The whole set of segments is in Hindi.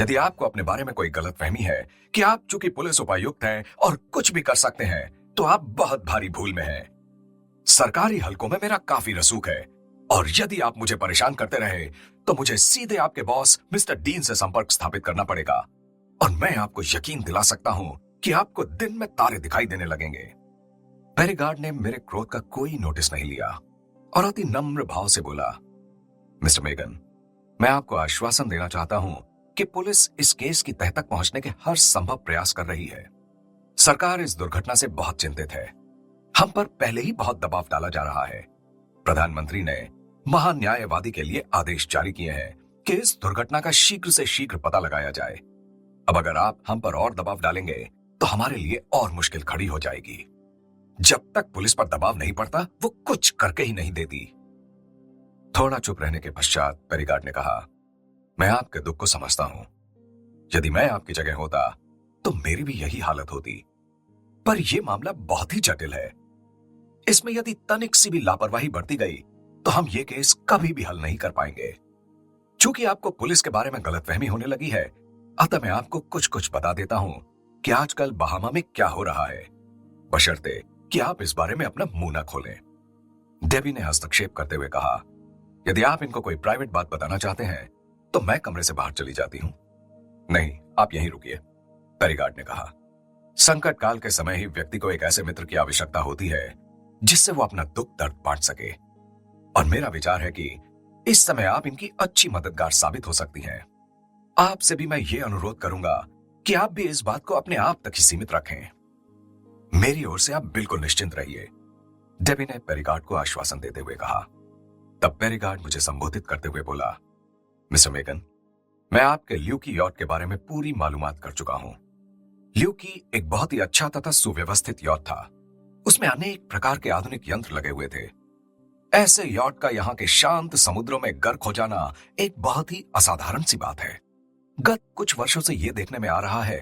यदि आपको अपने बारे में कोई गलतफहमी है कि आप चूंकि पुलिस उपायुक्त हैं और कुछ भी कर सकते हैं, तो आप बहुत भारी भूल में हैं। सरकारी हलकों में मेरा काफी रसूख है और यदि आप मुझे परेशान करते रहे तो मुझे सीधे आपके बॉस मिस्टर डीन से संपर्क स्थापित करना पड़ेगा और मैं आपको यकीन दिला सकता हूं कि आपको दिन में तारे दिखाई देने लगेंगे। पेरिगार्ड ने मेरे क्रोध का कोई नोटिस नहीं लिया और अति नम्र भाव से बोला, मिस्टर मेगन, मैं आपको आश्वासन देना चाहता हूं कि पुलिस इस केस की तह तक पहुंचने के हर संभव प्रयास कर रही है। सरकार इस दुर्घटना से बहुत चिंतित है। हम पर पहले ही बहुत दबाव डाला जा रहा है। प्रधानमंत्री ने महान्यायवादी के लिए आदेश जारी किए हैं कि इस दुर्घटना का शीघ्र से शीघ्र पता लगाया जाए। अब अगर आप हम पर और दबाव डालेंगे तो हमारे लिए और मुश्किल खड़ी हो जाएगी। जब तक पुलिस पर दबाव नहीं पड़ता, वो कुछ करके ही नहीं देती। थोड़ा चुप रहने के पश्चात पेरिगार्ड ने कहा, मैं आपके दुख को समझता हूं। यदि मैं आपकी जगह होता तो मेरी भी यही हालत होती। पर यह मामला बहुत ही जटिल है। इसमें यदि तनिक सी भी लापरवाही बरती गई तो हम ये केस कभी भी हल नहीं कर पाएंगे। चूंकि आपको पुलिस के बारे में गलतफहमी होने लगी है, अतः मैं आपको कुछ कुछ बता देता हूं कि आजकल बहामा में क्या हो रहा है, बशर्ते कि आप इस बारे में अपना मुंह न खोलें। डेबी ने हस्तक्षेप करते हुए कहा, यदि आप इनको कोई प्राइवेट बात बताना चाहते हैं तो मैं कमरे से बाहर चली जाती हूं। नहीं, आप यहीं रुकिए, पेरिगार्ड ने कहा। संकट काल के समय ही व्यक्ति को एक ऐसे मित्र की आवश्यकता होती है जिससे वो अपना दुख दर्द बांट सके, और मेरा विचार है कि इस समय आप इनकी अच्छी मददगार साबित हो सकती हैं। आपसे भी मैं ये अनुरोध करूंगा कि आप भी इस बात को अपने आप तक ही सीमित रखें। मेरी ओर से आप बिल्कुल निश्चिंत रहिए, डेबी ने पेरिगार्ड को आश्वासन देते हुए कहा। तब पेरिगार्ड मुझे संबोधित करते हुए बोला, मिस्टर मेगन, मैं आपके ल्यूकी यॉट के बारे में पूरी मालूमात कर चुका हूं। ल्यूकी एक बहुत ही अच्छा तथा सुव्यवस्थित यॉट था। उसमें अनेक प्रकार के आधुनिक यंत्र लगे हुए थे। ऐसे यॉट का यहां के शांत समुद्रों में गर्क हो जाना एक बहुत ही असाधारण सी बात है। गत कुछ वर्षों से यह देखने में आ रहा है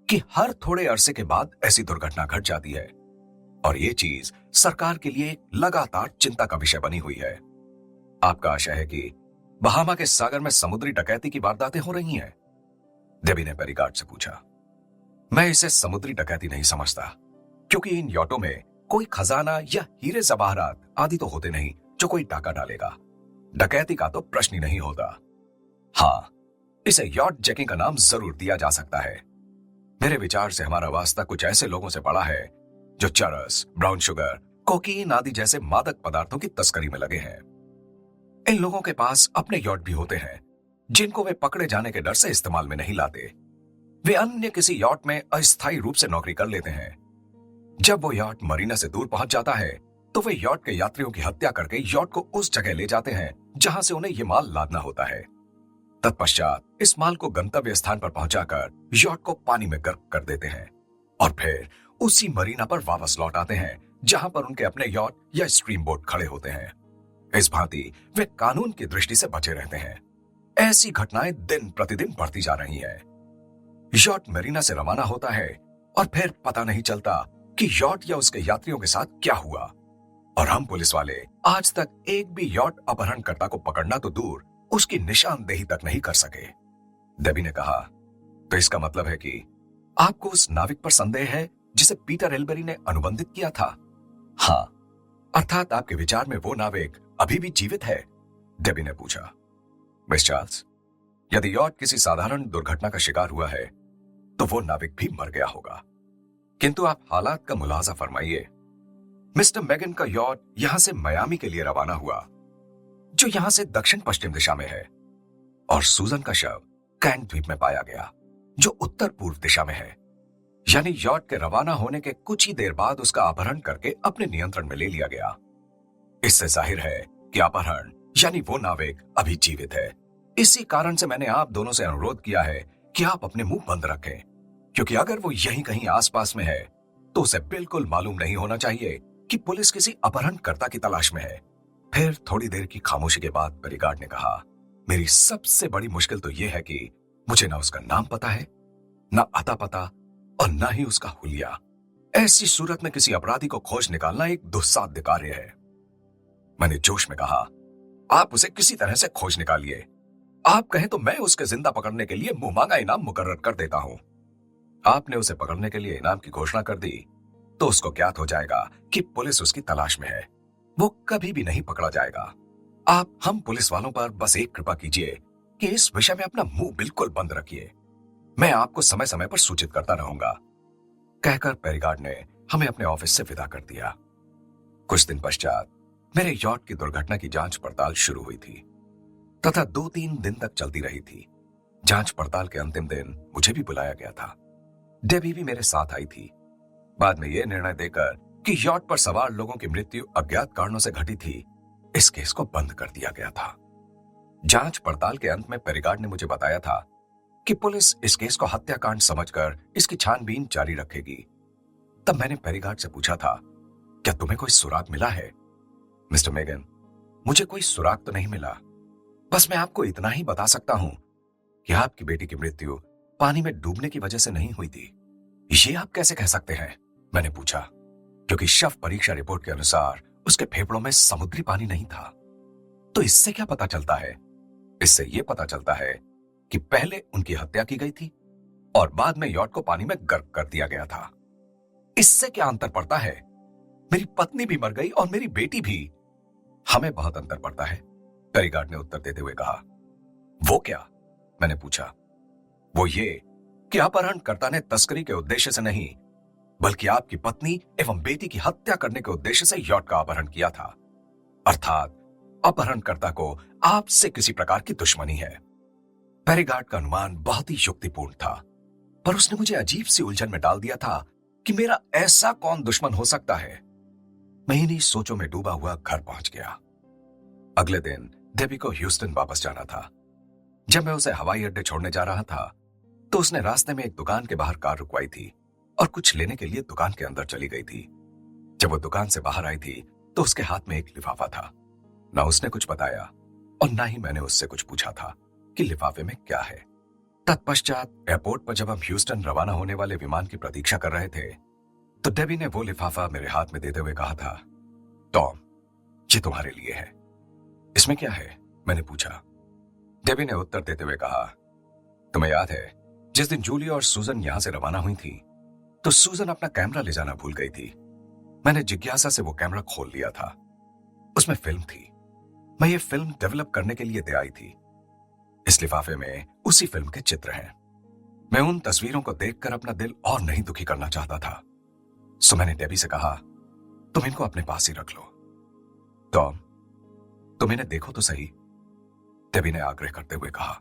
कि हर थोड़े अरसे के बाद ऐसी दुर्घटना घट जाती है और यह चीज सरकार के लिए एक लगातार चिंता का विषय बनी हुई है। आपका आशय है कि बहामा के सागर में समुद्री डकैती की वारदातें हो रही हैं? डेबी ने पेरिगार्ड से पूछा। मैं इसे समुद्री डकैती नहीं समझता, क्योंकि इन यॉटों में कोई खजाना या हीरे जवाहरात आदि तो होते नहीं जो कोई डाका डालेगा। डकैती का तो प्रश्न ही नहीं होता। हाँ, इसे यॉट जैकिंग का नाम जरूर दिया जा सकता है। मेरे विचार से हमारा वास्ता कुछ ऐसे लोगों से पड़ा है जो चरस, ब्राउन शुगर, कोकीन आदि जैसे मादक पदार्थों की तस्करी में लगे हैं। इन लोगों के पास अपने यॉट भी होते हैं जिनको वे पकड़े जाने के डर से इस्तेमाल में नहीं लाते। वे अन्य किसी यॉट में अस्थायी रूप से नौकरी कर लेते हैं। जब वो यॉट मरीना से दूर पहुंच जाता है तो वे यॉट के यात्रियों की हत्या करके यॉट को उस जगह ले जाते हैं जहां से उन्हें यह माल लादना होता है। तत्पश्चात इस माल को गंतव्य स्थान पर पहुंचाकर यॉट को पानी में गर्क कर देते हैं और फिर उसी मरीना पर वापस लौट आते हैं जहां पर उनके अपने यॉट या स्ट्रीम बोट खड़े होते हैं। इस भांति वे कानून की दृष्टि से बचे रहते हैं। ऐसी घटनाएं दिन प्रतिदिन बढ़ती जा रही हैं। यॉट मरीना से रवाना होता है और फिर पता नहीं चलता कि यॉट या उसके यात्रियों के साथ क्या हुआ, और हम पुलिस वाले आज तक एक भी यॉट अपहरणकर्ता को पकड़ना तो दूर, उसकी निशानदेही तक नहीं कर सके। डेबी ने कहा, तो इसका मतलब है कि आपको उस नाविक पर संदेह है जिसे पीटर एल्बरी ने अनुबंधित किया था? हाँ, अर्थात आपके विचार में वो नाविक अभी भी जीवित है? डेबी ने पूछा। मिस चार्ल्स, यदि यॉट किसी साधारण दुर्घटना का शिकार हुआ है तो वो नाविक भी मर गया होगा, किंतु आप हालात का मुलाजा फरमाइए। मिस्टर मेगन का यॉट यहां से मियामी के लिए रवाना हुआ, जो यहां से दक्षिण पश्चिम दिशा में है, और सूजन का शव कैंट द्वीप में पाया गया, जो उत्तर पूर्व दिशा में है। यानी यॉट के रवाना होने के कुछ ही देर बाद उसका अपहरण करके अपने नियंत्रण में ले लिया गया। इससे जाहिर है कि अपहरण यानी वो नाविक अभी जीवित है। इसी कारण से मैंने आप दोनों से अनुरोध किया है कि आप अपने मुंह बंद रखें, क्योंकि अगर वो यहीं कहीं आसपास में है तो उसे बिल्कुल मालूम नहीं होना चाहिए कि पुलिस किसी अपहरणकर्ता की तलाश में है। फिर थोड़ी देर की खामोशी के बाद पेरिगार्ड ने कहा, मेरी सबसे बड़ी मुश्किल तो यह है कि मुझे ना उसका नाम पता है, ना अता पता, और ना ही उसका हुलिया। ऐसी सूरत में किसी अपराधी को खोज निकालना एक दुस्साध्य कार्य है। मैंने जोश में कहा, आप उसे किसी तरह से खोज निकालिए। आप कहें तो मैं उसके जिंदा पकड़ने के लिए मुंहमांगा इनाम मुकर्रर कर देता हूं। आपने उसे पकड़ने के लिए इनाम की घोषणा कर दी तो उसको ज्ञात हो जाएगा कि पुलिस उसकी तलाश में है। वो कभी भी नहीं पकड़ा जाएगा। आप हम पुलिस वालों पर बस एक कृपा कीजिए कि इस विषय में अपना मुंह बिल्कुल बंद रखिए। मैं आपको समय समय पर सूचित करता रहूंगा। कहकर पेरिगार्ड ने हमें अपने ऑफिस से विदा कर दिया। कुछ दिन पश्चात मेरे यॉट की दुर्घटना की जांच पड़ताल शुरू हुई थी तथा 2-3 दिन तक चलती रही थी। जांच पड़ताल के अंतिम दिन मुझे भी बुलाया गया था। डेबी भी मेरे साथ आई थी। बाद में यह निर्णय देकर कि यॉट पर सवार लोगों की मृत्यु अज्ञात कारणों से घटी थी, इस केस को बंद कर दिया गया था। जांच पड़ताल के अंत में पेरिगार्ड ने मुझे बताया था कि पुलिस इस केस को हत्याकांड समझकर इसकी छानबीन जारी रखेगी। तब मैंने पेरिगार्ड से पूछा था, क्या तुम्हें कोई सुराग मिला है? मिस्टर मेगन, मुझे कोई सुराग तो नहीं मिला। बस मैं आपको इतना ही बता सकता हूं कि आपकी बेटी की मृत्यु पानी में डूबने की वजह से नहीं हुई थी। ये आप कैसे कह सकते हैं? मैंने पूछा, क्योंकि शव परीक्षा रिपोर्ट के अनुसार उसके फेफड़ों में समुद्री पानी नहीं था। तो इससे क्या पता चलता है? इससे यह पता चलता है कि पहले उनकी हत्या की गई थी और बाद में यॉट को पानी में गर्क कर दिया गया था। इससे क्या अंतर पड़ता है? मेरी पत्नी भी मर गई और मेरी बेटी भी। हमें बहुत अंतर पड़ता है, पेरिगार्ड ने उत्तर देते हुए कहा। वो क्या? मैंने पूछा। वो ये कि अपहरणकर्ता ने तस्करी के उद्देश्य से नहीं बल्कि आपकी पत्नी एवं बेटी की हत्या करने के उद्देश्य से यॉट का अपहरण किया था। अर्थात अपहरणकर्ता को आपसे किसी प्रकार की दुश्मनी है। पेरिगार्ड का अनुमान बहुत ही युक्तिपूर्ण था, पर उसने मुझे अजीब सी उलझन में डाल दिया था कि मेरा ऐसा कौन दुश्मन हो सकता है। मैं इन्हीं सोचों में डूबा हुआ घर पहुंच गया। अगले दिन डेबी को ह्यूस्टन वापस जाना था। जब मैं उसे हवाई अड्डे छोड़ने जा रहा था तो उसने रास्ते में एक दुकान के बाहर कार रुकवाई थी और कुछ लेने के लिए दुकान के अंदर चली गई थी। जब वो दुकान से बाहर आई थी तो उसके हाथ में एक लिफाफा था। ना उसने कुछ बताया और ना ही मैंने उससे कुछ पूछा था कि लिफाफे में क्या है। तत्पश्चात एयरपोर्ट पर जब हम ह्यूस्टन रवाना होने वाले विमान की प्रतीक्षा कर रहे थे तो डेबी ने वो लिफाफा मेरे हाथ में देते हुए कहा था, टॉम, ये तुम्हारे लिए है। इसमें क्या है? मैंने पूछा। डेबी ने उत्तर देते हुए कहा, तुम्हें याद है जिस दिन जूली और सूजन यहां से रवाना हुई थी तो सूजन अपना कैमरा ले जाना भूल गई थी। मैंने जिज्ञासा से वो कैमरा खोल लिया था। उसमें फिल्म थी। मैं ये फिल्म डेवलप करने के लिए दे आई थी। इस लिफाफे में उसी फिल्म के चित्र हैं। मैं उन तस्वीरों को देखकर अपना दिल और नहीं दुखी करना चाहता था, सो मैंने डेबी से कहा, तुम इनको अपने पास ही रख लो। टॉम, तुम इन्हें देखो तो सही, डेबी ने आग्रह करते हुए कहा।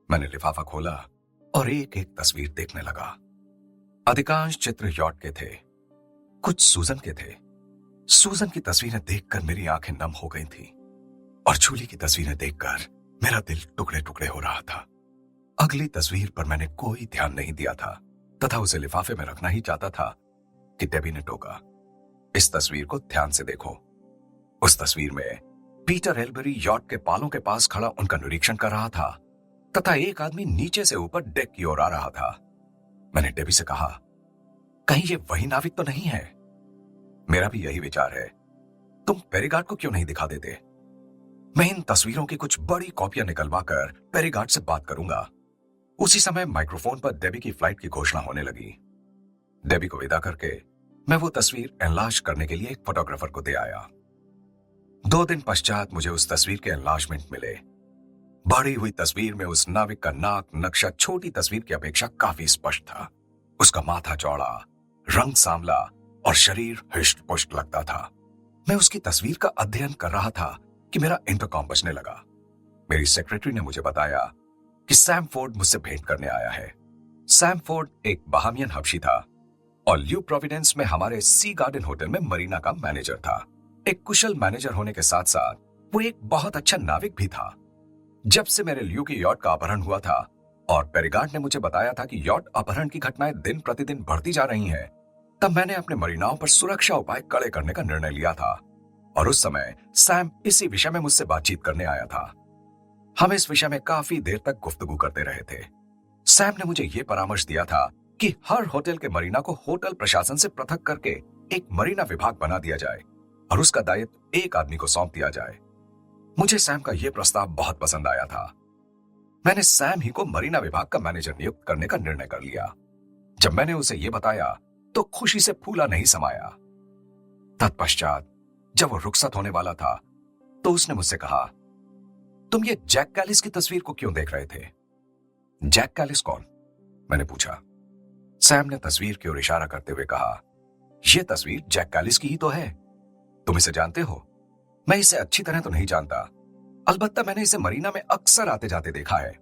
मैंने लिफाफा खोला और एक एक तस्वीर देखने लगा। अधिकांश चित्र यॉट के थे, कुछ सूजन के थे। सूजन की तस्वीरें देखकर मेरी आंखें नम हो गई थी और जूली की तस्वीरें देखकर मेरा दिल टुकड़े टुकड़े हो रहा था। अगली तस्वीर पर मैंने कोई ध्यान नहीं दिया था तथा उसे लिफाफे में रखना ही चाहता था कि डेबी ने टोका, इस तस्वीर को ध्यान से देखो। उस तस्वीर में पीटर एल्बरी यॉट के पालों के पास खड़ा उनका निरीक्षण कर रहा था तथा एक आदमी नीचे से ऊपर डेक की ओर आ रहा था। मैंने डेबी से कहा, कहीं ये वही नाविक तो नहीं है? मेरा भी यही विचार है। तुम पेरिगार्ड को क्यों नहीं दिखा देते? मैं इन तस्वीरों की कुछ बड़ी कॉपियां निकलवा कर पेरिगार्ड से बात करूंगा। उसी समय माइक्रोफोन पर डेबी की फ्लाइट की घोषणा होने लगी। डेबी को विदा करके मैं वो तस्वीर एनलार्ज करने के लिए एक फोटोग्राफर को दे आया। 2 दिन पश्चात मुझे उस तस्वीर के एनलार्जमेंट मिले। बढ़ी हुई तस्वीर में उस नाविक का नाक नक्शा छोटी तस्वीर की अपेक्षा काफी स्पष्ट था। उसका माथा चौड़ा, रंग सांवला और शरीर हृष्ट पुष्ट लगता था। मैं उसकी तस्वीर का अध्ययन कर रहा था कि मेरा इंटरकॉम बजने लगा। मेरी सेक्रेटरी ने मुझे बताया कि सैम फोर्ड मुझसे भेंट करने आया है। सैम फोर्ड एक बहामियन हबशी था और ल्यू प्रोविडेंस में हमारे सी गार्डन होटल में मरीना का मैनेजर था। एक कुशल मैनेजर होने के साथ साथ वो एक बहुत अच्छा नाविक भी था। जब से मेरे ल्यू की यॉट का अपहरण हुआ था और पेरिगार्ड ने मुझे बताया था कि यॉट अपहरण की घटनाएं दिन प्रतिदिन बढ़ती जा रही हैं, तब मैंने अपने मरीनाओं पर सुरक्षा उपाय कड़े करने का निर्णय लिया था और उस समय सैम इसी विषय में मुझसे बातचीत करने आया था। हम इस विषय में काफी देर तक गुफ्तगू करते रहे थे। सैम ने मुझे यह परामर्श दिया था कि हर होटल के मरीना को होटल प्रशासन से पृथक करके एक मरीना विभाग बना दिया जाए और उसका दायित्व एक आदमी को सौंप दिया जाए। मुझे सैम का यह प्रस्ताव बहुत पसंद आया था। मैंने सैम ही को मरीना विभाग का मैनेजर नियुक्त करने का निर्णय कर लिया। जब मैंने उसे यह बताया तो खुशी से फूला नहीं समाया। तत्पश्चात जब वो रुखसत होने वाला था तो उसने मुझसे कहा, तुम ये जैक कैलिस की तस्वीर को क्यों देख रहे थे? जैक कैलिस कौन? मैंने पूछा। सैम ने तस्वीर की ओर इशारा करते हुए कहा, यह तस्वीर जैक कैलिस की ही तो है। तुम इसे जानते हो? मैं इसे अच्छी तरह तो नहीं जानता, अलबत्ता मैंने इसे मरीना में अक्सर आते जाते देखा है।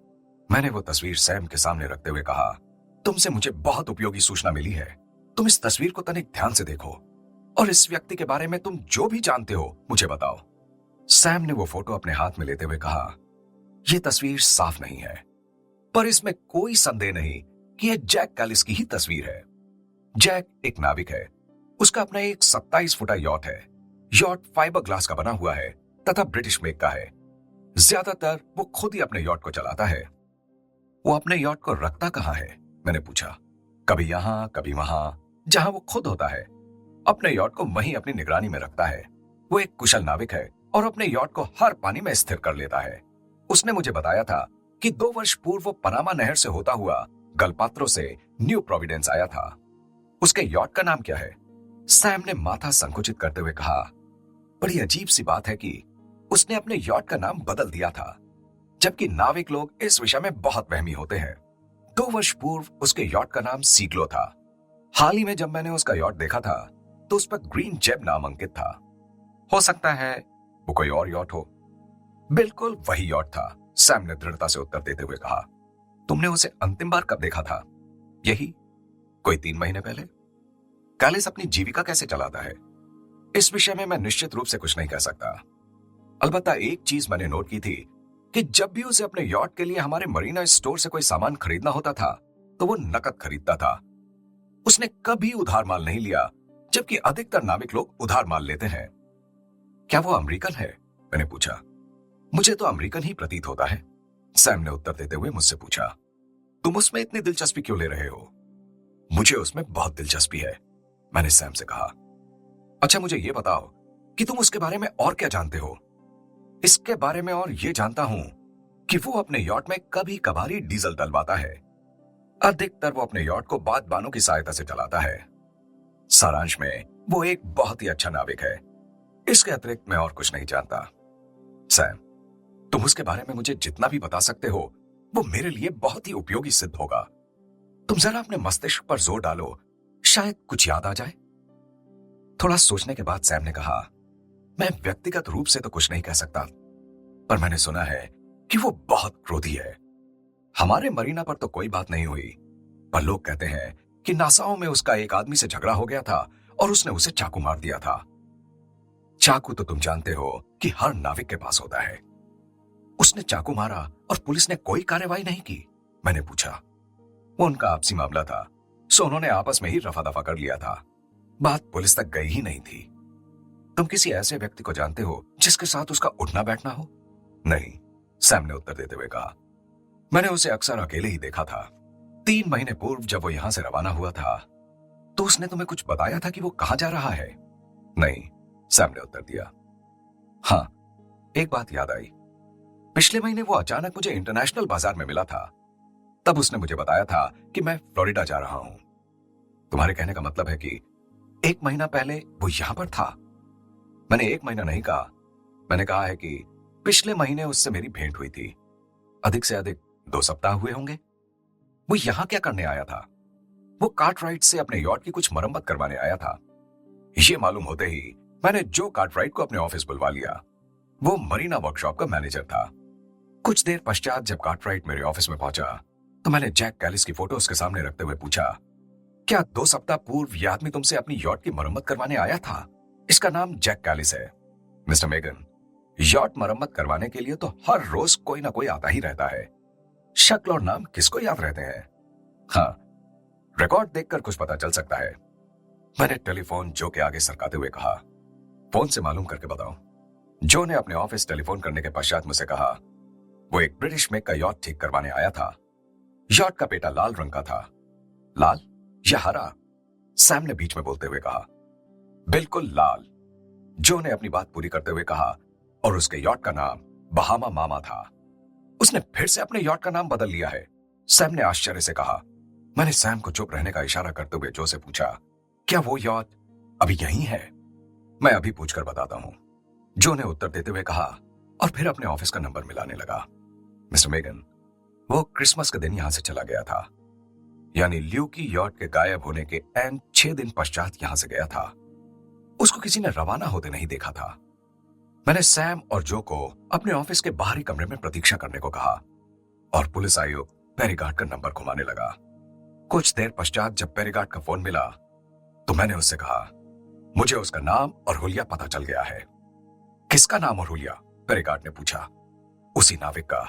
मैंने वो तस्वीर सैम के सामने रखते हुए कहा, तुमसे मुझे बहुत उपयोगी सूचना मिली है। तुम इस तस्वीर को तनिक ध्यान से देखो और इस व्यक्ति के बारे में तुम जो भी जानते हो मुझे बताओ। सैम ने वो फोटो अपने हाथ में लेते हुए कहा, यह तस्वीर साफ नहीं है, पर इसमें कोई संदेह नहीं कि यह जैक कैलिस की ही तस्वीर है। जैक एक नाविक है। उसका अपना एक 27 फुटा यॉट है। यॉट फाइबर ग्लास का बना हुआ है तथा ब्रिटिश मेक का है। ज्यादातर वो खुद ही अपने यॉट को चलाता है। वो अपने यॉट को रखता कहां है? मैंने पूछा। कभी यहां कभी वहां, जहां वो खुद होता है। अपने यॉट को वहीं अपनी निगरानी में रखता है। वो एक कुशल नाविक है और अपने यॉट को हर पानी में स्थिर कर लेता है। उसने मुझे बताया था कि 2 वर्ष पूर्व वो पनामा नहर से होता हुआ गलपात्रो से न्यू प्रोविडेंस आया था। उसके यॉट का नाम क्या है? सैम ने माथा संकुचित करते हुए कहा, बड़ी अजीब सी बात है कि उसने अपने यॉट का नाम बदल दिया था, जबकि नाविक लोग इस विषय में बहुत वहमी होते हैं। 2 वर्ष पूर्व उसके यॉट का नाम सीग्लो था। हाल ही में जब मैंने उसका यॉट देखा था तो उस पर ग्रीन जेब नाम अंकित था। हो सकता है वो कोई और यॉट हो। बिल्कुल वही यॉट था, सैम ने दृढ़ता से उत्तर देते हुए कहा। तुमने उसे अंतिम बार कब देखा था? यही कोई 3 महीने पहले। कैलिस अपनी जीविका कैसे चलाता है? इस विषय में मैं निश्चित रूप से कुछ नहीं कह सकता। अलबत्ता एक चीज मैंने नोट की थी कि जब भी उसे अपने यॉट के लिए हमारे मरीना स्टोर से कोई सामान खरीदना होता था तो वो नकद खरीदता था। उसने कभी उधार माल नहीं लिया, जबकि अधिकतर नाविक लोग उधार माल लेते हैं। क्या वो अमेरिकन है? मैंने पूछा। मुझे तो अमेरिकन ही प्रतीत होता है, सैम ने उत्तर देते हुए मुझसे पूछा। तुम उसमें इतनी दिलचस्पी क्यों ले रहे हो? मुझे उसमें बहुत दिलचस्पी है, मैंने सैम से कहा। अच्छा मुझे यह बताओ कि तुम उसके बारे में और क्या जानते हो? इसके बारे में और यह जानता हूं कि वो अपने यॉट में कभी कभारी डीजल डलवाता है। अधिकतर वो अपने यॉट को बादबानों की सहायता से चलाता है। सारांश में वो एक बहुत ही अच्छा नाविक है। इसके अतिरिक्त मैं और कुछ नहीं जानता। सैम, तुम उसके बारे में मुझे जितना भी बता सकते हो वो मेरे लिए बहुत ही उपयोगी सिद्ध होगा। तुम जरा अपने मस्तिष्क पर जोर डालो, शायद कुछ याद आ जाए। थोड़ा सोचने के बाद सैम ने कहा, मैं व्यक्तिगत रूप से तो कुछ नहीं कह सकता, पर मैंने सुना है कि वो बहुत क्रोधी है। हमारे मरीना पर तो कोई बात नहीं हुई, पर लोग कहते हैं कि नासाओ में उसका एक आदमी से झगड़ा हो गया था और उसने उसे चाकू मार दिया था। चाकू तो तुम जानते हो कि हर नाविक के पास होता है। उसने चाकू मारा और पुलिस ने कोई कार्रवाई नहीं की? मैंने पूछा। वो उनका आपसी मामला था, सो उन्होंने आपस में ही रफा दफा कर लिया था। बात पुलिस तक गई ही नहीं थी। तुम किसी ऐसे व्यक्ति को जानते हो जिसके साथ उसका उठना बैठना हो? नहीं, सैम ने उत्तर देते हुए कहा। मैंने उसे अक्सर अकेले ही देखा था। 3 महीने पूर्व जब वो यहां से रवाना हुआ था तो उसने तुम्हें कुछ बताया था कि वो कहां जा रहा है? नहीं, सैम ने उत्तर दिया। हाँ, एक बात याद आई। पिछले महीने वो अचानक मुझे इंटरनेशनल बाजार में मिला था। तब उसने मुझे बताया था कि मैं फ्लोरिडा जा रहा हूं। तुम्हारे कहने का मतलब है कि 1 महीना पहले वो यहां पर था? मैंने 1 महीना नहीं कहा, मैंने कहा है कि पिछले महीने उससे मेरी भेंट हुई थी। अधिक से अधिक 2 सप्ताह हुए होंगे। वो यहां क्या करने आया था? वो कार्टराइट से अपने यॉट की कुछ मरम्मत करवाने आया था। ये मालूम होते ही मैंने जो कार्टराइट को अपने ऑफिस बुलवा लिया। वो मरीना वर्कशॉप का मैनेजर था। कुछ देर पश्चात जब कार्टराइट मेरे ऑफिस में पहुंचा तो मैंने जैक कैलिस की फोटो उसके सामने रखते हुए पूछा, क्या 2 सप्ताह पूर्व यह आदमी तुमसे अपनी यॉट की मरम्मत करवाने आया था? इसका नाम जैक कैलिस है। मिस्टर मेगन, यॉट मरम्मत करवाने के लिए तो हर रोज कोई ना कोई आता ही रहता है। शक्ल और नाम किसको याद रहते हैं? हाँ, रिकॉर्ड देखकर कुछ पता चल सकता है। मैंने टेलीफोन जो के आगे सरकाते हुए कहा, फोन से मालूम करके बताओ। जो ने अपने ऑफिस टेलीफोन करने के पश्चात मुझसे कहा, वो एक ब्रिटिश मेक का यॉट ठीक करवाने आया था। यॉट का पेटा लाल रंग का था। लाल या हरा? सैम ने बीच में बोलते हुए कहा। बिल्कुल लाल, जो ने अपनी बात पूरी करते हुए कहा, और उसके यॉट का नाम बहामा मामा था। उसने फिर से अपने यॉट का नाम बदल लिया है, सैम ने आश्चर्य से कहा। मैंने सैम को चुप रहने का इशारा करते हुए जो से पूछा, क्या वो यॉट अभी यहीं है? मैं अभी पूछकर बताता हूं, जो ने उत्तर देते हुए कहा और फिर अपने ऑफिस का नंबर मिलाने लगा। मिस्टर मेगन, वो क्रिसमस के दिन यहां से चला गया था, यानी ल्यू की यॉट के गायब होने के एन 6 दिन पश्चात यहां से गया था। उसको किसी ने रवाना होते नहीं देखा था। मैंने सैम और जो को अपने ऑफिस के बाहरी कमरे में प्रतीक्षा करने को कहा और पुलिस आयुक्त पेरीगार्ड का नंबर घुमाने लगा। कुछ देर पश्चात जब पेरीगार्ड का फोन मिला तो मैंने उससे कहा, मुझे उसका नाम और हुलिया पता चल गया है। किसका नाम और हुलिया? पेरीगार्ड ने पूछा। उसी नाविक का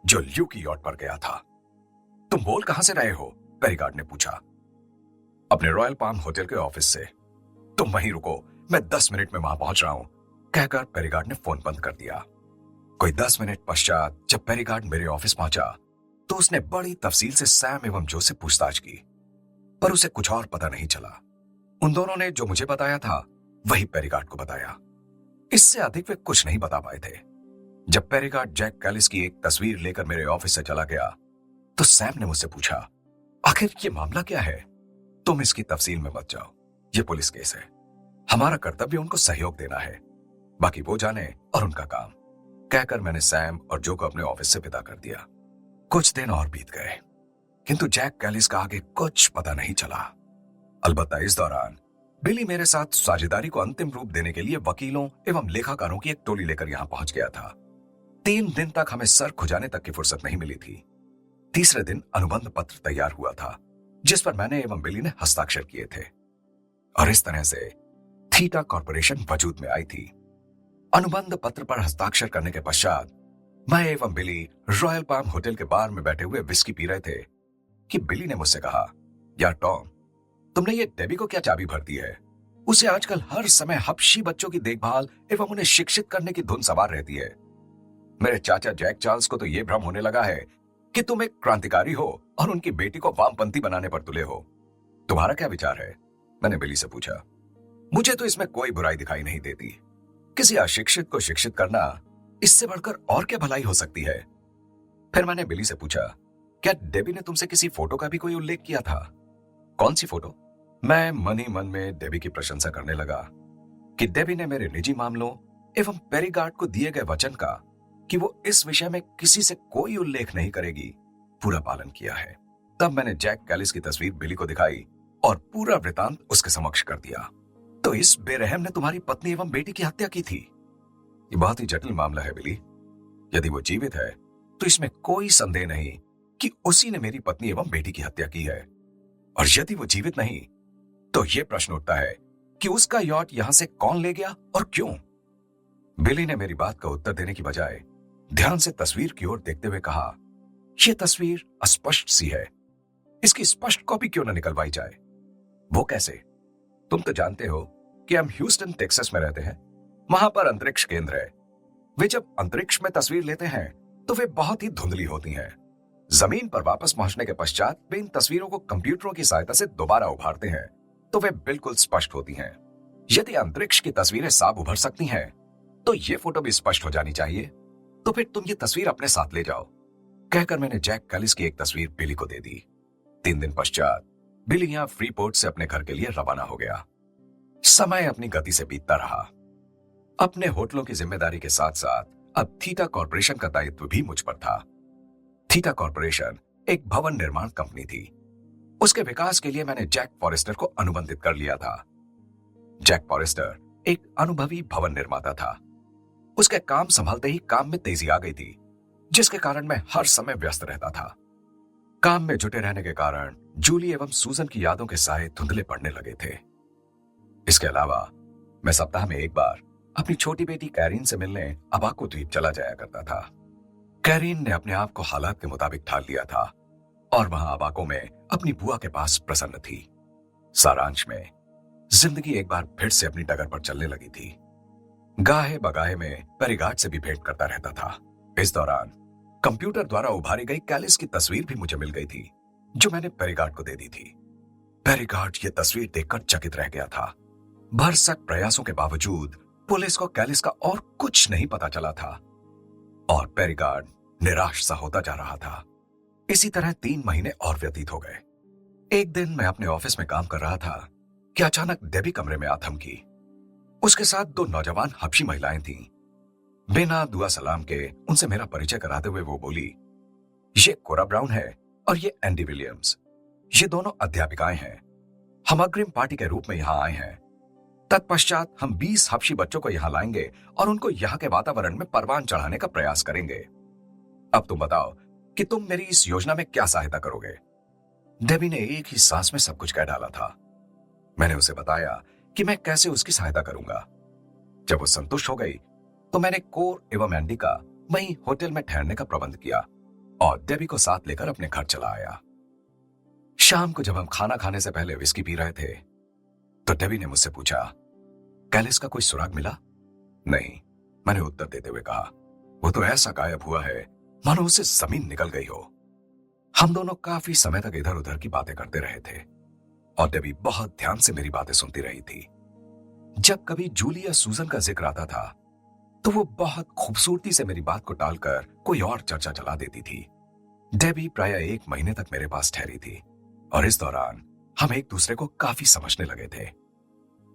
जो ल्यू की यॉट पर गया था। तुम बोल कहां से रहे हो? पेरीगार्ड ने पूछा। अपने रॉयल पाम होटल के ऑफिस से। तुम वहीं रुको, मैं 10 मिनट में वहां पहुंच रहा हूं, कहकर पेरीगार्ड ने फोन बंद कर दिया। कोई 10 मिनट पश्चात जब पेरीगार्ड मेरे ऑफिस पहुंचा तो उसने बड़ी तफसील से सैम एवं जो से पूछताछ की, पर उसे कुछ और पता नहीं चला। उन दोनों ने जो मुझे बताया था वही पेरीगार्ड को बताया। इससे अधिक वे कुछ नहीं बता पाए थे। जब पेरीगार्ड जैक कैलिस की एक तस्वीर लेकर मेरे ऑफिस से चला गया तो सैम ने मुझसे पूछा, आखिर ये मामला क्या है? तुम इसकी तफसील में मत जाओ, ये पुलिस केस है। हमारा कर्तव्य उनको सहयोग देना है, बाकी वो जाने और उनका काम, कहकर मैंने सैम और जो को अपने ऑफिस से विदा कर दिया। कुछ दिन और बीत गए, किंतु जैक कैलिस का आगे कुछ पता नहीं चला। अलबत्ता इस दौरान बिली मेरे साथ साझेदारी को अंतिम रूप देने के लिए वकीलों एवं लेखाकारों की एक टोली लेकर यहां पहुंच गया था। 3 दिन तक हमें सर खुजाने तक की फुर्सत नहीं मिली थी। तीसरे दिन अनुबंध पत्र तैयार हुआ था, जिस पर मैंने एवं बिली ने हस्ताक्षर किए थे, और इस तरह से थीटा कॉर्पोरेशन वजूद में आई थी। अनुबंध पत्र पर हस्ताक्षर करने के पश्चात मैं एवं बिली रॉयल पाम होटल के बार में बैठे हुए विस्की पी रहे थे कि बिली ने मुझसे कहा, यार टॉम, तुमने ये डेबी को क्या चाबी भर दी है? उसे आजकल हर समय हबशी बच्चों की देखभाल एवं उन्हें शिक्षित करने की धुन सवार रहती है। मेरे चाचा जैक चार्ल्स को तो यह भ्रम होने लगा है कि तुम एक क्रांतिकारी हो और उनकी बेटी को वामपंथी बनाने पर तुले हो। तुम्हारा क्या विचार है? मैंने बिली से पूछा। मुझे तो इसमें कोई बुराई दिखाई नहीं देती। किसी अशिक्षित को शिक्षित करना, इससे बढ़कर और क्या भलाई हो सकती है? फिर मैंने बिली से पूछा, क्या डेबी ने तुमसे किसी फोटो का भी कोई उल्लेख किया था? कौन सी फोटो? मैं मन ही मन में डेबी की प्रशंसा करने लगा कि डेबी ने मेरे निजी मामलों एवं पेरीगार्ड को दिए गए वचन का कि वो इस विषय में किसी से कोई उल्लेख नहीं करेगी, पूरा पालन किया है। तब मैंने जैक कैलिस की तस्वीर बिली को दिखाई और पूरा वृतांत उसके समक्ष कर दिया। तो इस बेरहम ने तुम्हारी पत्नी एवं बेटी की हत्या की थी? ये बहुत ही जटिल मामला है बिली। यदि वो जीवित है तो इसमें कोई संदेह नहीं कि उसी ने मेरी पत्नी एवं बेटी की हत्या की है, और यदि वो जीवित नहीं तो यह प्रश्न उठता है कि उसका यॉट यहां से कौन ले गया और क्यों? बिली ने मेरी बात का उत्तर देने की बजाय ध्यान से तस्वीर की ओर देखते हुए कहा, यह तस्वीर अस्पष्ट सी है, इसकी स्पष्ट कॉपी क्यों न निकलवाई जाए? वो कैसे? तुम तो जानते हो कि हम ह्यूस्टन टेक्सास में रहते हैं, वहां पर अंतरिक्ष केंद्र है। वे जब अंतरिक्ष में तस्वीर लेते हैं तो वे बहुत ही धुंधली होती हैं। जमीन पर वापस पहुंचने के पश्चात वे इन तस्वीरों को कंप्यूटरों की सहायता से दोबारा उभारते हैं तो वे बिल्कुल स्पष्ट होती हैं। यदि अंतरिक्ष की तस्वीरें साफ उभर सकती हैं तो ये फोटो भी स्पष्ट हो जानी चाहिए। तो फिर तुम ये तस्वीर अपने साथ ले जाओ, कहकर मैंने जैक कैलिस की एक तस्वीर बिली को दे दी। 3 दिन पश्चात बिली यहां फ्रीपोर्ट से अपने घर के लिए रवाना हो गया। समय अपनी गति से बीतता रहा। अपने होटलों की जिम्मेदारी के साथ साथ अब थीटा कॉर्पोरेशन का दायित्व भी मुझ पर था। थीटा कॉर्पोरेशन एक भवन निर्माण कंपनी थी। उसके विकास के लिए मैंने जैक फॉरेस्टर को अनुबंधित कर लिया था। जैक फॉरेस्टर एक अनुभवी भवन निर्माता था। उसके काम संभालते ही काम में तेजी आ गई थी, जिसके कारण मैं हर समय व्यस्त रहता था। काम में जुटे रहने के कारण जूली एवं सूजन की यादों के साए धुंधले पड़ने लगे थे। इसके अलावा मैं सप्ताह में एक बार अपनी छोटी बेटी कैरीन से मिलने अबाको द्वीप चला जाया करता था। कैरीन ने अपने आप को हालात के मुताबिक ढाल लिया था और वहां अबाको में अपनी बुआ के पास प्रसन्न थी। सारांश में जिंदगी एक बार फिर से अपनी डगर पर चलने लगी थी। गाहे बगाहे में पेरीगार्ड से भी भेंट करता रहता था। इस दौरान कंप्यूटर द्वारा उभारी गई कैलिस की तस्वीर भी मुझे मिल गई थी, जो मैंने पेरीगार्ड को दे दी थी। पेरीगार्ड ये तस्वीर देखकर चकित रह गया था। भरसक प्रयासों के बावजूद पुलिस को कैलिस का और कुछ नहीं पता चला था, और पेरीगार्ड निराश सा होता जा रहा था। इसी तरह 3 महीने और व्यतीत हो गए। एक दिन मैं अपने ऑफिस में काम कर रहा था कि अचानक डेबी कमरे में आ थमकी। उसके साथ 2 नौजवान हबशी महिलाएं थीं। बिना दुआ सलाम के उनसे मेरा परिचय कराते हुए वो बोली, ये कोरा ब्राउन है और ये एंडी विलियम्स। ये दोनों अध्यापिकाएं हैं। हम अग्रिम पार्टी के रूप में यहां आए हैं। तत्पश्चात हम 20 हबशी बच्चों को यहां लाएंगे और उनको यहां के वातावरण में परवान चढ़ाने का प्रयास करेंगे। अब तुम बताओ कि तुम मेरी इस योजना में क्या सहायता करोगे। डेबी ने एक ही सांस में सब कुछ कह डाला था। मैंने उसे बताया कि मैं कैसे उसकी सहायता करूंगा। जब वो संतुष्ट हो गई तो मैंने कोर एवं एंडी का वहीं होटल में ठहरने का प्रबंध किया और डेबी को साथ लेकर अपने घर चला आया। शाम को जब हम खाना खाने से पहले विस्की पी रहे थे तो डेबी ने मुझसे पूछा, कैलिस का कोई सुराग मिला? नहीं, मैंने उत्तर देते हुए कहा। वो तो ऐसा गायब हुआ है मानो उसे जमीन निकल गई हो। हम दोनों काफी समय तक इधर उधर की बातें करते रहे थे और डेबी बहुत ध्यान से मेरी बातें सुनती रही थी। जब कभी जूली या सूजन का जिक्र आता था तो वो बहुत खूबसूरती से मेरी बात को टालकर कोई और चर्चा चला देती थी। डेबी प्राय 1 महीने तक मेरे पास ठहरी थी और इस दौरान हम एक दूसरे को काफी समझने लगे थे।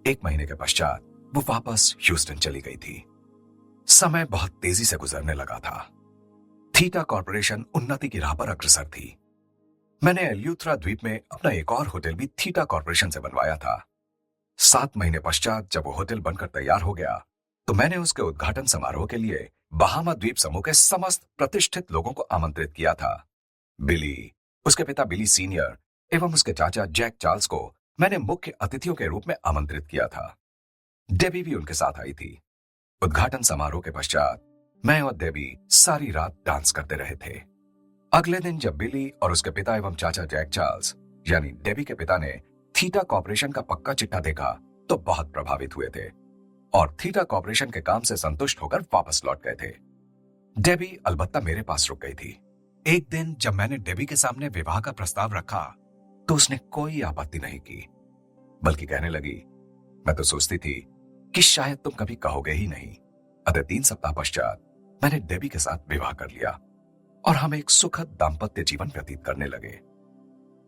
1 महीने के पश्चात वो वापस ह्यूस्टन चली गई थी। समय बहुत तेजी से गुजरने लगा था। थीटा कॉर्पोरेशन उन्नति की राह पर अग्रसर थी। मैंने एल्यूथ्रा द्वीप में अपना एक और होटल भी थीटा कॉर्पोरेशन से बनवाया था। 7 महीने पश्चात जब वो होटल बनकर तैयार हो गया तो मैंने उसके उद्घाटन समारोह के लिए बहामा द्वीप समूह के समस्त प्रतिष्ठित लोगों को आमंत्रित किया था। बिली, उसके पिता बिली सीनियर एवं उसके चाचा जैक चार्ल्स को मैंने मुख्य अतिथियों के रूप में आमंत्रित किया था। डेबी भी उनके साथ आई थी। उद्घाटन समारोह के पश्चात मैं और डेबी सारी रात डांस करते रहे थे। अगले दिन जब बिली और उसके पिता एवं चाचा जैक चार्ल्स यानी डेबी के पिता ने थीटा कॉर्पोरेशन का पक्का चिट्ठा देखा तो बहुत प्रभावित हुए थे और थीटा कॉर्पोरेशन के काम से संतुष्ट होकर वापस लौट गए थे। डेबी अलबत्ता मेरे पास रुक गई थी। एक दिन जब मैंने डेबी के सामने विवाह का प्रस्ताव रखा तो उसने कोई आपत्ति नहीं की, बल्कि कहने लगी, मैं तो सोचती थी कि शायद तुम कभी कहोगे ही नहीं। अतः 3 सप्ताह पश्चात मैंने डेबी के साथ विवाह कर लिया और हम एक सुखद दाम्पत्य जीवन व्यतीत करने लगे।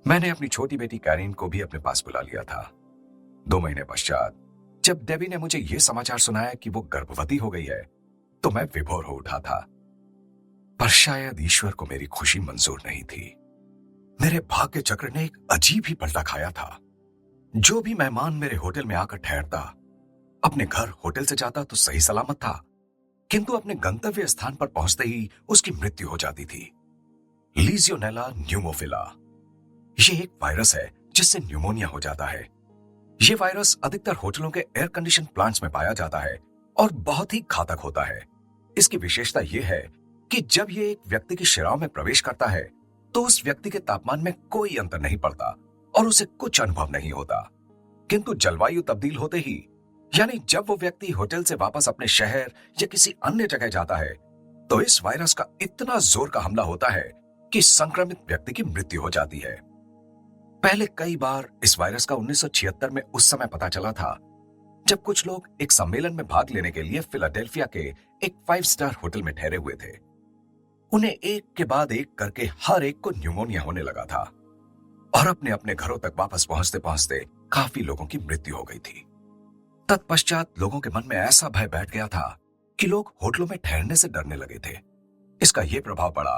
मैंने अपनी छोटी बेटी कैरिन को भी अपने पास बुला लिया था। 2 महीने पश्चात जब डेबी ने मुझे यह समाचार सुनाया कि वो गर्भवती हो गई है तो मैं विभोर हो उठा था। पर शायद ईश्वर को मेरी खुशी मंजूर नहीं थी। मेरे भाग्य चक्र ने एक अजीब ही पलटा खाया था। जो भी मेहमान मेरे होटल में आकर ठहरता अपने घर होटल से जाता तो सही सलामत था, किंतु अपने गंतव्य स्थान पर पहुंचते ही उसकी मृत्यु हो जाती थी। लीजियोनेला न्यूमोफिला यह एक वायरस है जिससे न्यूमोनिया हो जाता है। यह वायरस अधिकतर होटलों के एयर कंडीशन प्लांट्स में पाया जाता है और बहुत ही घातक होता है। इसकी विशेषता यह है कि जब यह एक व्यक्ति की शिराओं में प्रवेश करता है तो उस व्यक्ति के तापमान में कोई अंतर नहीं पड़ता और उसे कुछ अनुभव नहीं होता, किंतु जलवायु तब्दील होते ही यानी जब वो व्यक्ति होटल से वापस अपने शहर या किसी अन्य जगह जाता है तो इस वायरस का इतना जोर का हमला होता है कि संक्रमित व्यक्ति की मृत्यु हो जाती है। पहले कई बार इस वायरस का 1976 में उस समय पता चला था जब कुछ लोग एक सम्मेलन में भाग लेने के लिए फिलाडेल्फिया के एक 5 स्टार होटल में ठहरे हुए थे। उन्हें एक के बाद एक करके हर एक को न्यूमोनिया होने लगा था और अपने अपने घरों तक वापस पहुंचते पहुंचते काफी लोगों की मृत्यु हो गई थी। तत्पश्चात लोगों के मन में ऐसा भय बैठ गया था कि लोग होटलों में ठहरने से डरने लगे थे। इसका यह प्रभाव पड़ा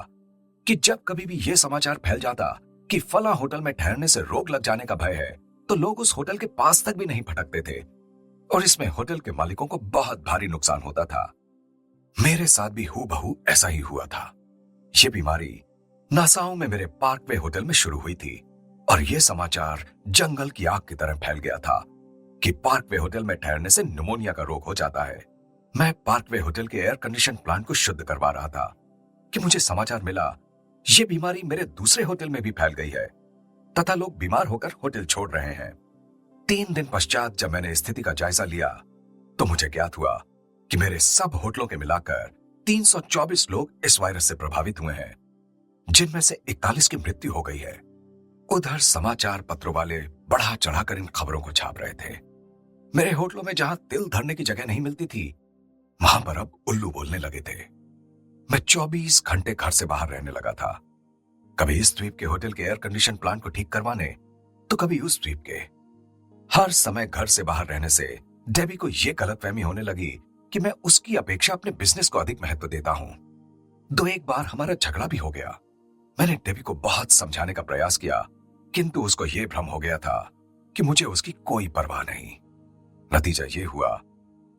कि जब कभी भी यह समाचार फैल जाता कि फला होटल में ठहरने से रोग लग जाने का भय है तो लोग उस होटल के पास तक भी नहीं भटकते थे और इसमें होटल के मालिकों को बहुत भारी नुकसान होता था। मेरे साथ भी हूबहू ऐसा ही हुआ था। यह बीमारी नासाओ में मेरे पार्कवे होटल में शुरू हुई थी और यह समाचार जंगल की आग की तरह फैल गया था कि पार्कवे होटल में ठहरने से निमोनिया का रोग हो जाता है। मैं पार्कवे होटल के एयर कंडीशन प्लांट को शुद्ध करवा रहा था कि मुझे समाचार मिला यह बीमारी मेरे दूसरे होटल में भी फैल गई है तथा लोग बीमार होकर होटल छोड़ रहे हैं। 3 दिन पश्चात जब मैंने स्थिति का जायजा लिया तो मुझे ज्ञात हुआ कि मेरे सब होटलों के मिलाकर 324 लोग इस वायरस से प्रभावित हुए हैं, जिनमें से 41 की मृत्यु हो गई है। उधर समाचार पत्रों वाले बढ़ा चढ़ाकर इन खबरों को छाप रहे थे। मेरे होटलों में जहां तिल धरने की जगह नहीं मिलती थी वहां पर अब उल्लू बोलने लगे थे। मैं 24 घंटे घर से बाहर रहने लगा था, कभी इस द्वीप के होटल के एयर कंडीशन प्लांट को ठीक करवाने, तो कभी उस द्वीप के। हर समय घर से बाहर रहने से डेबी को यह गलतफहमी होने लगी कि मैं उसकी अपेक्षा अपने बिजनेस को अधिक महत्व देता हूं। तो एक बार हमारा झगड़ा भी हो गया। मैंने डेबी को बहुत समझाने का प्रयास किया, किंतु उसको यह भ्रम हो गया था कि मुझे उसकी कोई परवाह नहीं। नतीजा यह हुआ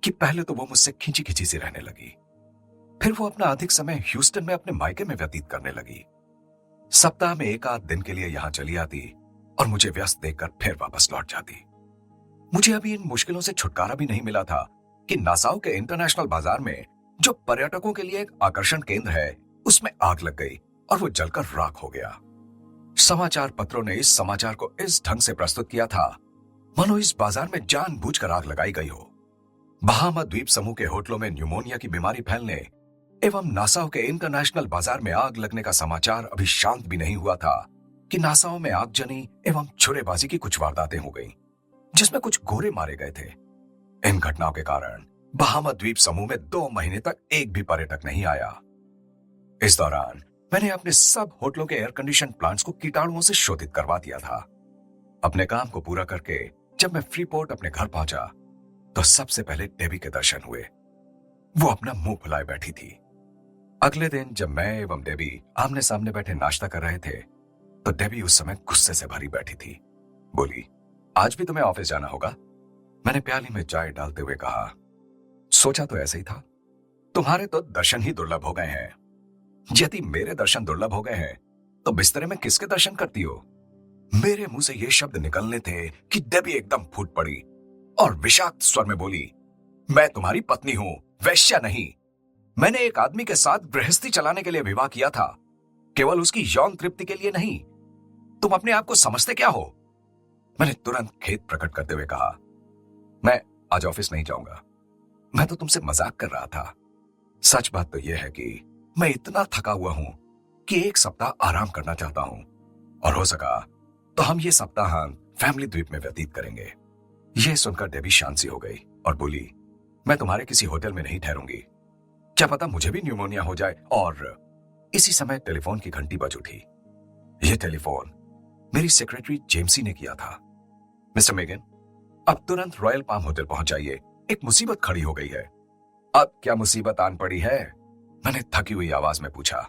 कि पहले तो वो मुझसे खींची खींची सी रहने लगी, फिर वो अपना अधिक समय ह्यूस्टन में अपने मायके में व्यतीत करने लगी। सप्ताह में एक आध दिन के लिए यहां चली आती और मुझे व्यस्त देखकर फिर वापस लौट जाती। मुझे अभी इन मुश्किलों से छुटकारा भी नहीं मिला था कि नासाउ के इंटरनेशनल बाजार में, जो पर्यटकों के लिए एक आकर्षण केंद्र है, उसमें आग लग गई और वो जलकर राख हो गया। समाचार पत्रों ने इस समाचार को इस ढंग से प्रस्तुत किया था मानो इस बाजार में जानबूझकर आग लगाई गई हो। बहामा द्वीप समूह के होटलों में न्यूमोनिया की बीमारी फैलने एवं नासाउ के इंटरनेशनल बाजार में आग लगने का समाचार अभी शांत भी नहीं हुआ था कि नासाउ में आगजनी एवं छुरेबाजी की कुछ वारदातें हो गईं, जिसमें कुछ गोरे मारे गए थे। इन घटनाओं के कारण बहामा द्वीप समूह में 2 महीने तक एक भी पर्यटक नहीं आया। इस दौरान मैंने अपने सब होटलों के एयर कंडीशन प्लांट्स को कीटाणुओं से शोधित करवा दिया था। अपने काम को पूरा करके जब मैं फ्रीपोर्ट अपने घर पहुंचा, तो सबसे पहले डेबी के दर्शन हुए। वो अपना मुंह फुलाए बैठी थी। अगले दिन जब मैं एवं डेबी आमने सामने बैठे नाश्ता कर रहे थे, तो डेबी उस समय गुस्से से भरी बैठी थी। बोली, आज भी तुम्हें ऑफिस जाना होगा? मैंने प्याली में चाय डालते हुए कहा, सोचा तो ऐसे ही था। तुम्हारे तो दर्शन ही दुर्लभ हो गए हैं। यदि मेरे दर्शन दुर्लभ हो गए हैं, तो बिस्तरे में किसके दर्शन करती हो? मेरे मुंह से ये शब्द निकलने थे कि डेबी एकदम फूट पड़ी और विषाक्त स्वर में बोली, मैं तुम्हारी पत्नी हूं, वैश्या नहीं। मैंने एक आदमी के साथ गृहस्थी चलाने के लिए विवाह किया था, केवल उसकी यौन तृप्ति के लिए नहीं। तुम अपने आप को समझते क्या हो? मैंने तुरंत खेद प्रकट करते हुए कहा, मैं आज ऑफिस नहीं जाऊंगा। मैं तो तुमसे मजाक कर रहा था। सच बात तो यह है कि मैं इतना थका हुआ हूं कि एक सप्ताह आराम करना चाहता हूं, और हो सका तो हम ये सप्ताहांत फैमिली द्वीप में व्यतीत करेंगे। यह सुनकर डेबी शांत सी हो गई और बोली, मैं तुम्हारे किसी होटल में नहीं ठहरूंगी। क्या पता मुझे भी न्यूमोनिया हो जाए। और इसी समय टेलीफोन की घंटी बज उठी। यह टेलीफोन मेरी सेक्रेटरी जेम्सी ने किया था। मिस्टर मेगन, अब तुरंत रॉयल पाम होटल पहुंच जाइए, एक मुसीबत खड़ी हो गई है। अब क्या मुसीबत आन पड़ी है? मैंने थकी हुई आवाज में पूछा।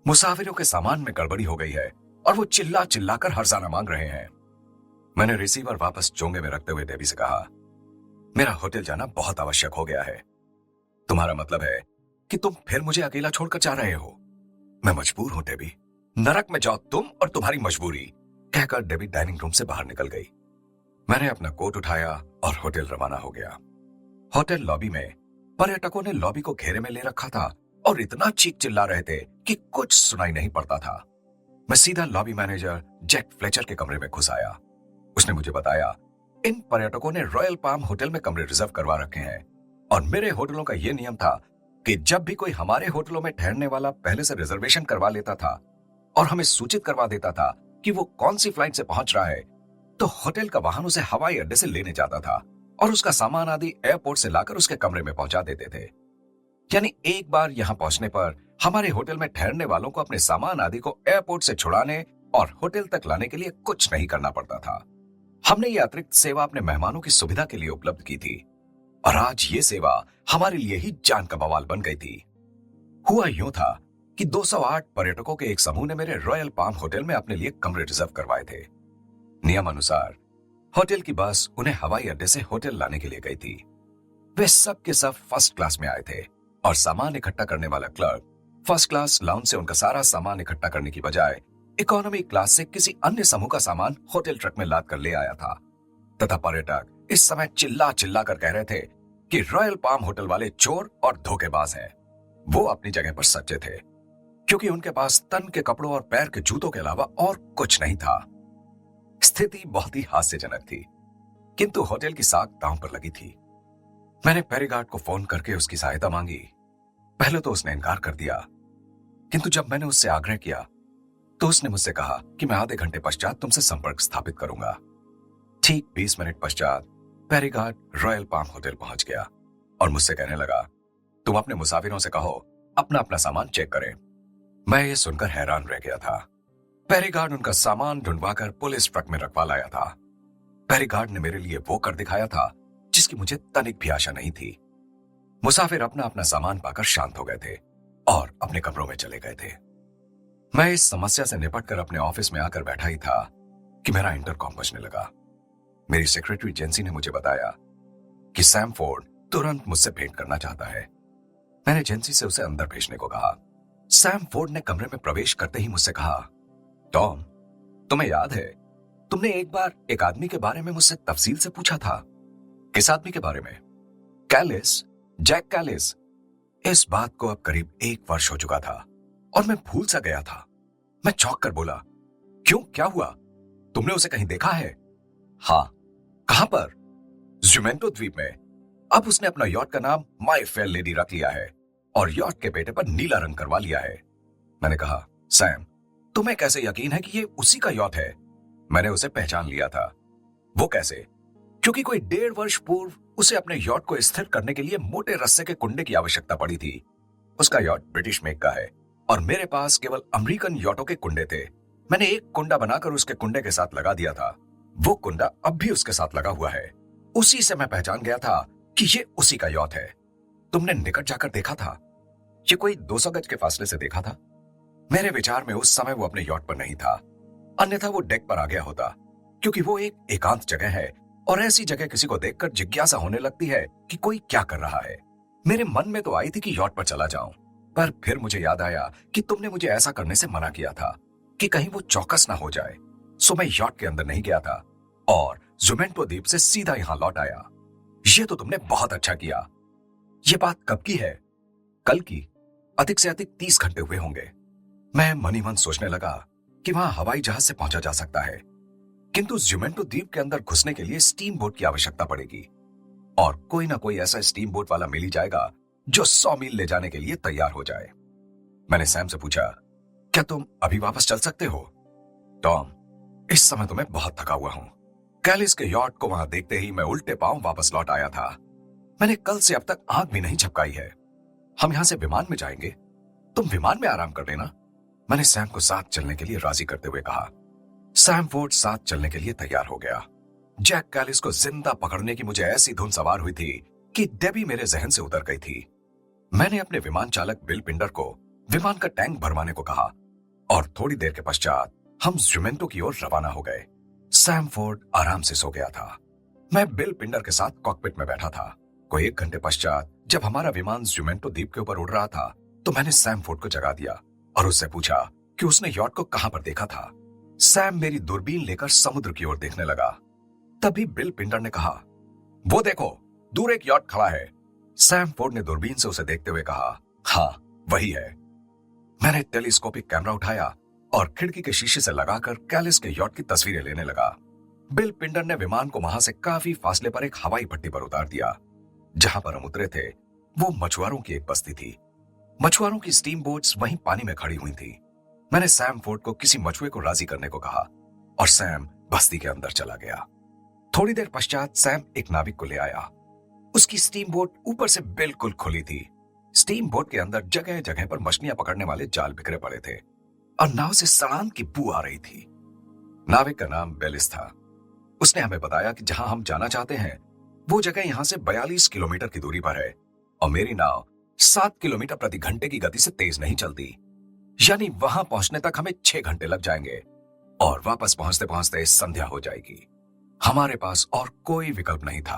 मुसाफिरों के सामान में गड़बड़ी हो गई है और वो चिल्ला चिल्लाकर हर्जाना मांग रहे हैं। मैंने रिसीवर वापस चोंगे में रखते हुए डेबी से कहा, मेरा होटल जाना बहुत आवश्यक हो गया है। तुम्हारा मतलब है कि तुम फिर मुझे अकेला छोड़कर जा रहे हो? मैं मजबूर हूं डेबी। नरक में जाओ तुम और तुम्हारी मजबूरी, कहकर डेबी डाइनिंग रूम से बाहर निकल गई। मैंने अपना कोट उठाया और होटल रवाना हो गया। होटल लॉबी में पर्यटकों ने लॉबी को घेरे में ले रखा था और इतना चीख चिल्ला रहे थे कि कुछ सुनाई नहीं पड़ता था। मैं सीधा लॉबी मैनेजर जैक फ्लेचर के कमरे में घुस आया। उसने मुझे बताया, इन पर्यटकों ने रॉयल पाम होटल में कमरे रिजर्व करवा रखे हैं और मेरे होटलों का यह नियम था कि जब भी कोई हमारे होटलों में ठहरने वाला पहले से रिजर्वेशन करवा लेता था और हमें सूचित करवा देता था कि वो कौन सी फ्लाइट से पहुंच रहा है, तो होटल का वाहन उसे हवाई अड्डे से लेने जाता था और उसका सामान आदि एयरपोर्ट से लाकर उसके कमरे में पहुंचा देते थे। यानी एक बार यहां पहुंचने पर हमारे होटल में ठहरने वालों को अपने सामान आदि को एयरपोर्ट से छुड़ाने और होटल तक लाने के लिए कुछ नहीं करना पड़ता था। हमने ये अतिरिक्त सेवा अपने मेहमानों की सुविधा के लिए उपलब्ध की थी और आज ये सेवा हमारे लिए ही जान का बवाल बन गई थी। हुआ यूं था कि 208 पर्यटकों के एक समूह ने मेरे रॉयल पाम होटल में अपने लिए कमरे रिजर्व करवाए थे। नियम अनुसार होटल की बस उन्हें हवाई अड्डे से होटल लाने के लिए गई थी। वे सब के सब फर्स्ट क्लास में आए थे और सामान इकट्ठा करने वाला क्लर्क फर्स्ट क्लास लाउंज से उनका सारा सामान इकट्ठा करने की बजाय इकोनॉमी क्लास से किसी अन्य समूह का सामान होटल ट्रक में लाद कर ले आया था। तथा पर्यटक इस समय चिल्ला चिल्ला कर कह रहे थे कि रॉयल पाम होटल वाले चोर और धोखेबाज हैं। वो अपनी जगह पर सच्चे थे, क्योंकि उनके पास तन के कपड़ों और पैर के जूतों के अलावा और कुछ नहीं था। स्थिति बहुत ही हास्यजनक थी, किंतु होटल की साख दांव पर लगी थी। मैंने पेरीगार्ड को फोन करके उसकी सहायता मांगी। पहले तो उसने इनकार कर दिया, किंतु जब मैंने उससे आग्रह किया तो उसने मुझसे कहा कि मैं आधे घंटे पश्चात तुमसे संपर्क स्थापित करूंगा। ठीक 20 मिनट पश्चात पेरीगार्ड रॉयल पाम होटल पहुंच गया और मुझसे कहने लगा, तुम अपने मुसाफिरों से कहो अपना अपना सामान चेक करें। मैं ये सुनकर हैरान रह गया था। पहरेगार्ड उनका सामान ढूंढवाकर पुलिस ट्रक में रखवा लाया था। पहरेगार्ड ने मेरे लिए वो कर दिखाया था जिसकी मुझे तनिक भी आशा नहीं थी। मुसाफिर अपना अपना सामान पाकर शांत हो गए थे और अपने कमरों में चले गए थे। मैं इस समस्या से निपटकर अपने ऑफिस में आकर बैठा ही था कि मेरा इंटरकॉम बजने लगा। मेरी सेक्रेटरी जेंसी ने मुझे बताया कि सैम फोर्ड तुरंत मुझसे भेंट करना चाहता है। मैंने जेंसी से उसे अंदर भेजने को कहा। सैम फोर्ड ने कमरे में प्रवेश करते ही मुझसे कहा, टॉम, तुम्हें याद है तुमने एक बार एक आदमी के बारे में मुझसे तफसील से पूछा था? किस आदमी के बारे में? Kallis, Jack Kallis. इस बात को अब करीब 1 वर्ष हो चुका था और मैं भूल सा गया था। मैं चौंक कर बोला, क्यों, क्या हुआ? तुमने उसे कहीं देखा है? हाँ। कहां पर? जुमेंटो द्वीप में। अब उसने अपना यॉट का नाम माय फेयर लेडी रख लिया है और यॉट के पेटे पर नीला रंग करवा लिया है। मैंने कहा, सैम, तुम्हें कैसे यकीन है कि ये उसी का यॉट है? मैंने उसे पहचान लिया था। वो कैसे? क्योंकि कोई 1.5 वर्ष पूर्व उसे अपने यॉट को स्थिर करने के लिए मोटे रस्से के कुंडे की आवश्यकता पड़ी थी। उसका यॉट ब्रिटिश मेक का है और मेरे पास केवल अमेरिकन यॉटों के कुंडे थे। मैंने एक कुंडा बनाकर उसके कुंडे के साथ लगा दिया था। वो कुंडा अब भी उसके साथ लगा हुआ है। उसी से मैं पहचान गया था कि ये उसी का यॉट है। तुमने निकट जाकर देखा था? ये कोई 200 गज के फासले से देखा था। मेरे विचार में उस समय वो अपने यॉट पर नहीं था, अन्यथा वो डेक पर आ गया होता, क्योंकि वो एक एकांत जगह है और ऐसी जगह किसी को देखकर जिज्ञासा होने लगती है कि कोई क्या कर रहा है। मेरे मन में तो आई थी कि यॉट पर चला जाऊं, पर फिर मुझे याद आया कि तुमने मुझे ऐसा करने से मना किया था कि कहीं वो चौकस ना हो जाए। सो मैं यॉट के अंदर नहीं गया था और जुमेंटो द्वीप से सीधा यहां लौट आया। ये तो तुमने बहुत अच्छा किया। ये बात कब की है? कल की। अधिक से अधिक 30 घंटे हुए होंगे। मैं मन ही मन सोचने लगा कि वहां हवाई जहाज से पहुंचा जा सकता है, किंतु जुमेंटो द्वीप के अंदर घुसने के लिए स्टीम बोट की आवश्यकता पड़ेगी और कोई ना कोई ऐसा स्टीम बोट वाला मिल ही जाएगा जो 100 मील ले जाने के लिए तैयार हो जाए। मैंने सैम से पूछा, क्या तुम अभी वापस चल सकते हो? टॉम, इस समय तो मैं बहुत थका हुआ हूं। कैलिस के यॉट को वहां देखते ही मैं उल्टे पांव वापस लौट आया था। मैंने कल से अब तक आंख भी नहीं झपकाई है। हम यहां से विमान में जाएंगे, तुम विमान में आराम कर लेना। मैंने सैम को साथ चलने के लिए राजी करते हुए कहा। सैम फोर्ड साथ चलने के लिए तैयार हो गया। जैक कैलिस को जिंदा पकड़ने की मुझे ऐसी धुन सवार हुई थी कि डेबी मेरे जहन से उतर गई थी। मैंने अपने विमान चालक बिल पिंडर को विमान का टैंक भरवाने को कहा और थोड़ी देर के पश्चात हम जुमेंटो की ओर रवाना हो गए। सैम फोर्ड आराम से सो गया था। मैं बिल पिंडर के साथ कॉकपिट में बैठा था। कोई 1 घंटे पश्चात जब हमारा विमान जुमेंटो द्वीप के ऊपर उड़ रहा था तो मैंने सैम फोर्ड को जगा दिया और उससे पूछा कि उसने यॉट को कहां पर देखा था। सैम मेरी दूरबीन लेकर समुद्र की ओर देखने लगा। तभी बिल पिंडर ने कहा, वो देखो, दूर एक यॉट खड़ा है। सैम फोर्ड ने दूरबीन से उसे देखते हुए कहा, हाँ, वही है। मैंने टेलीस्कोपिक कैमरा उठाया और खिड़की के शीशे से लगाकर कैलिस के यॉट की तस्वीरें लेने लगा। बिल पिंडर ने विमान को वहां से काफी फासले पर एक हवाई पट्टी पर उतार दिया। जहां पर हम उतरे थे वो मछुआरों की एक बस्ती थी। मछुआरों की स्टीम बोट्स वहीं पानी में खड़ी हुई थी। मैंने सैम फोर्ड को किसी मछुए को राजी करने को कहा और सैम बस्ती के अंदर चला गया। थोड़ी देर पश्चात सैम एक नाविक को ले आया। उसकी स्टीम बोट ऊपर से बिल्कुल खुली थी। स्टीम बोट के अंदर जगह जगह पर मछलियां पकड़ने वाले जाल बिखरे पड़े थे और नाव से सड़ान की बू आ रही थी। नाविक का नाम बेलिस था। उसने हमें बताया कि जहां हम जाना चाहते हैं वो जगह यहां से 42 किलोमीटर की दूरी पर है और मेरी नाव 7 किलोमीटर प्रति घंटे की गति से तेज नहीं चलती, यानी वहां पहुंचने तक हमें 6 घंटे लग जाएंगे और वापस पहुंचते पहुंचते संध्या हो जाएगी। हमारे पास और कोई विकल्प नहीं था।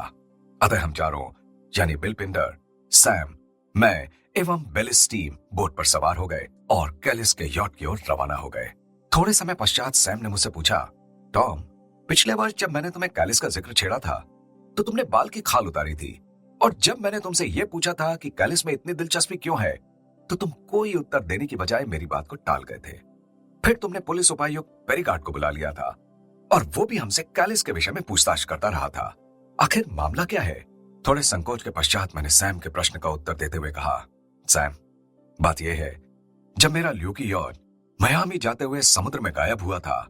अतः हम चारों, यानी बिल पिंडर, सैम, मैं एवं बेलिस स्टीम बोट पर सवार हो गए और कैलिस के यॉट की ओर रवाना हो गए। थोड़े समय पश्चात सैम ने मुझसे पूछा, टॉम, पिछले वर्ष जब मैंने तुम्हें कैलिस का जिक्र छेड़ा था तो तुमने बाल की खाल उतारी थी, और जब मैंने तुमसे यह पूछा था कि कैलिस में इतनी दिलचस्पी क्यों है तो तुम कोई उत्तर देने की बजाय मेरी बात को टाल गए थे। फिर तुमने पुलिस उपायुक्त पेरिगार्ड को बुला लिया था और वो भी हमसे कैलिस के विषय में पूछताछ करता रहा था। आखिर मामला क्या है? थोड़े संकोच के पश्चात मैंने सैम के प्रश्न का उत्तर देते हुए कहा, सैम, बात यह है, जब मेरा ल्यूकी यॉट मियामी जाते हुए समुद्र में गायब हुआ था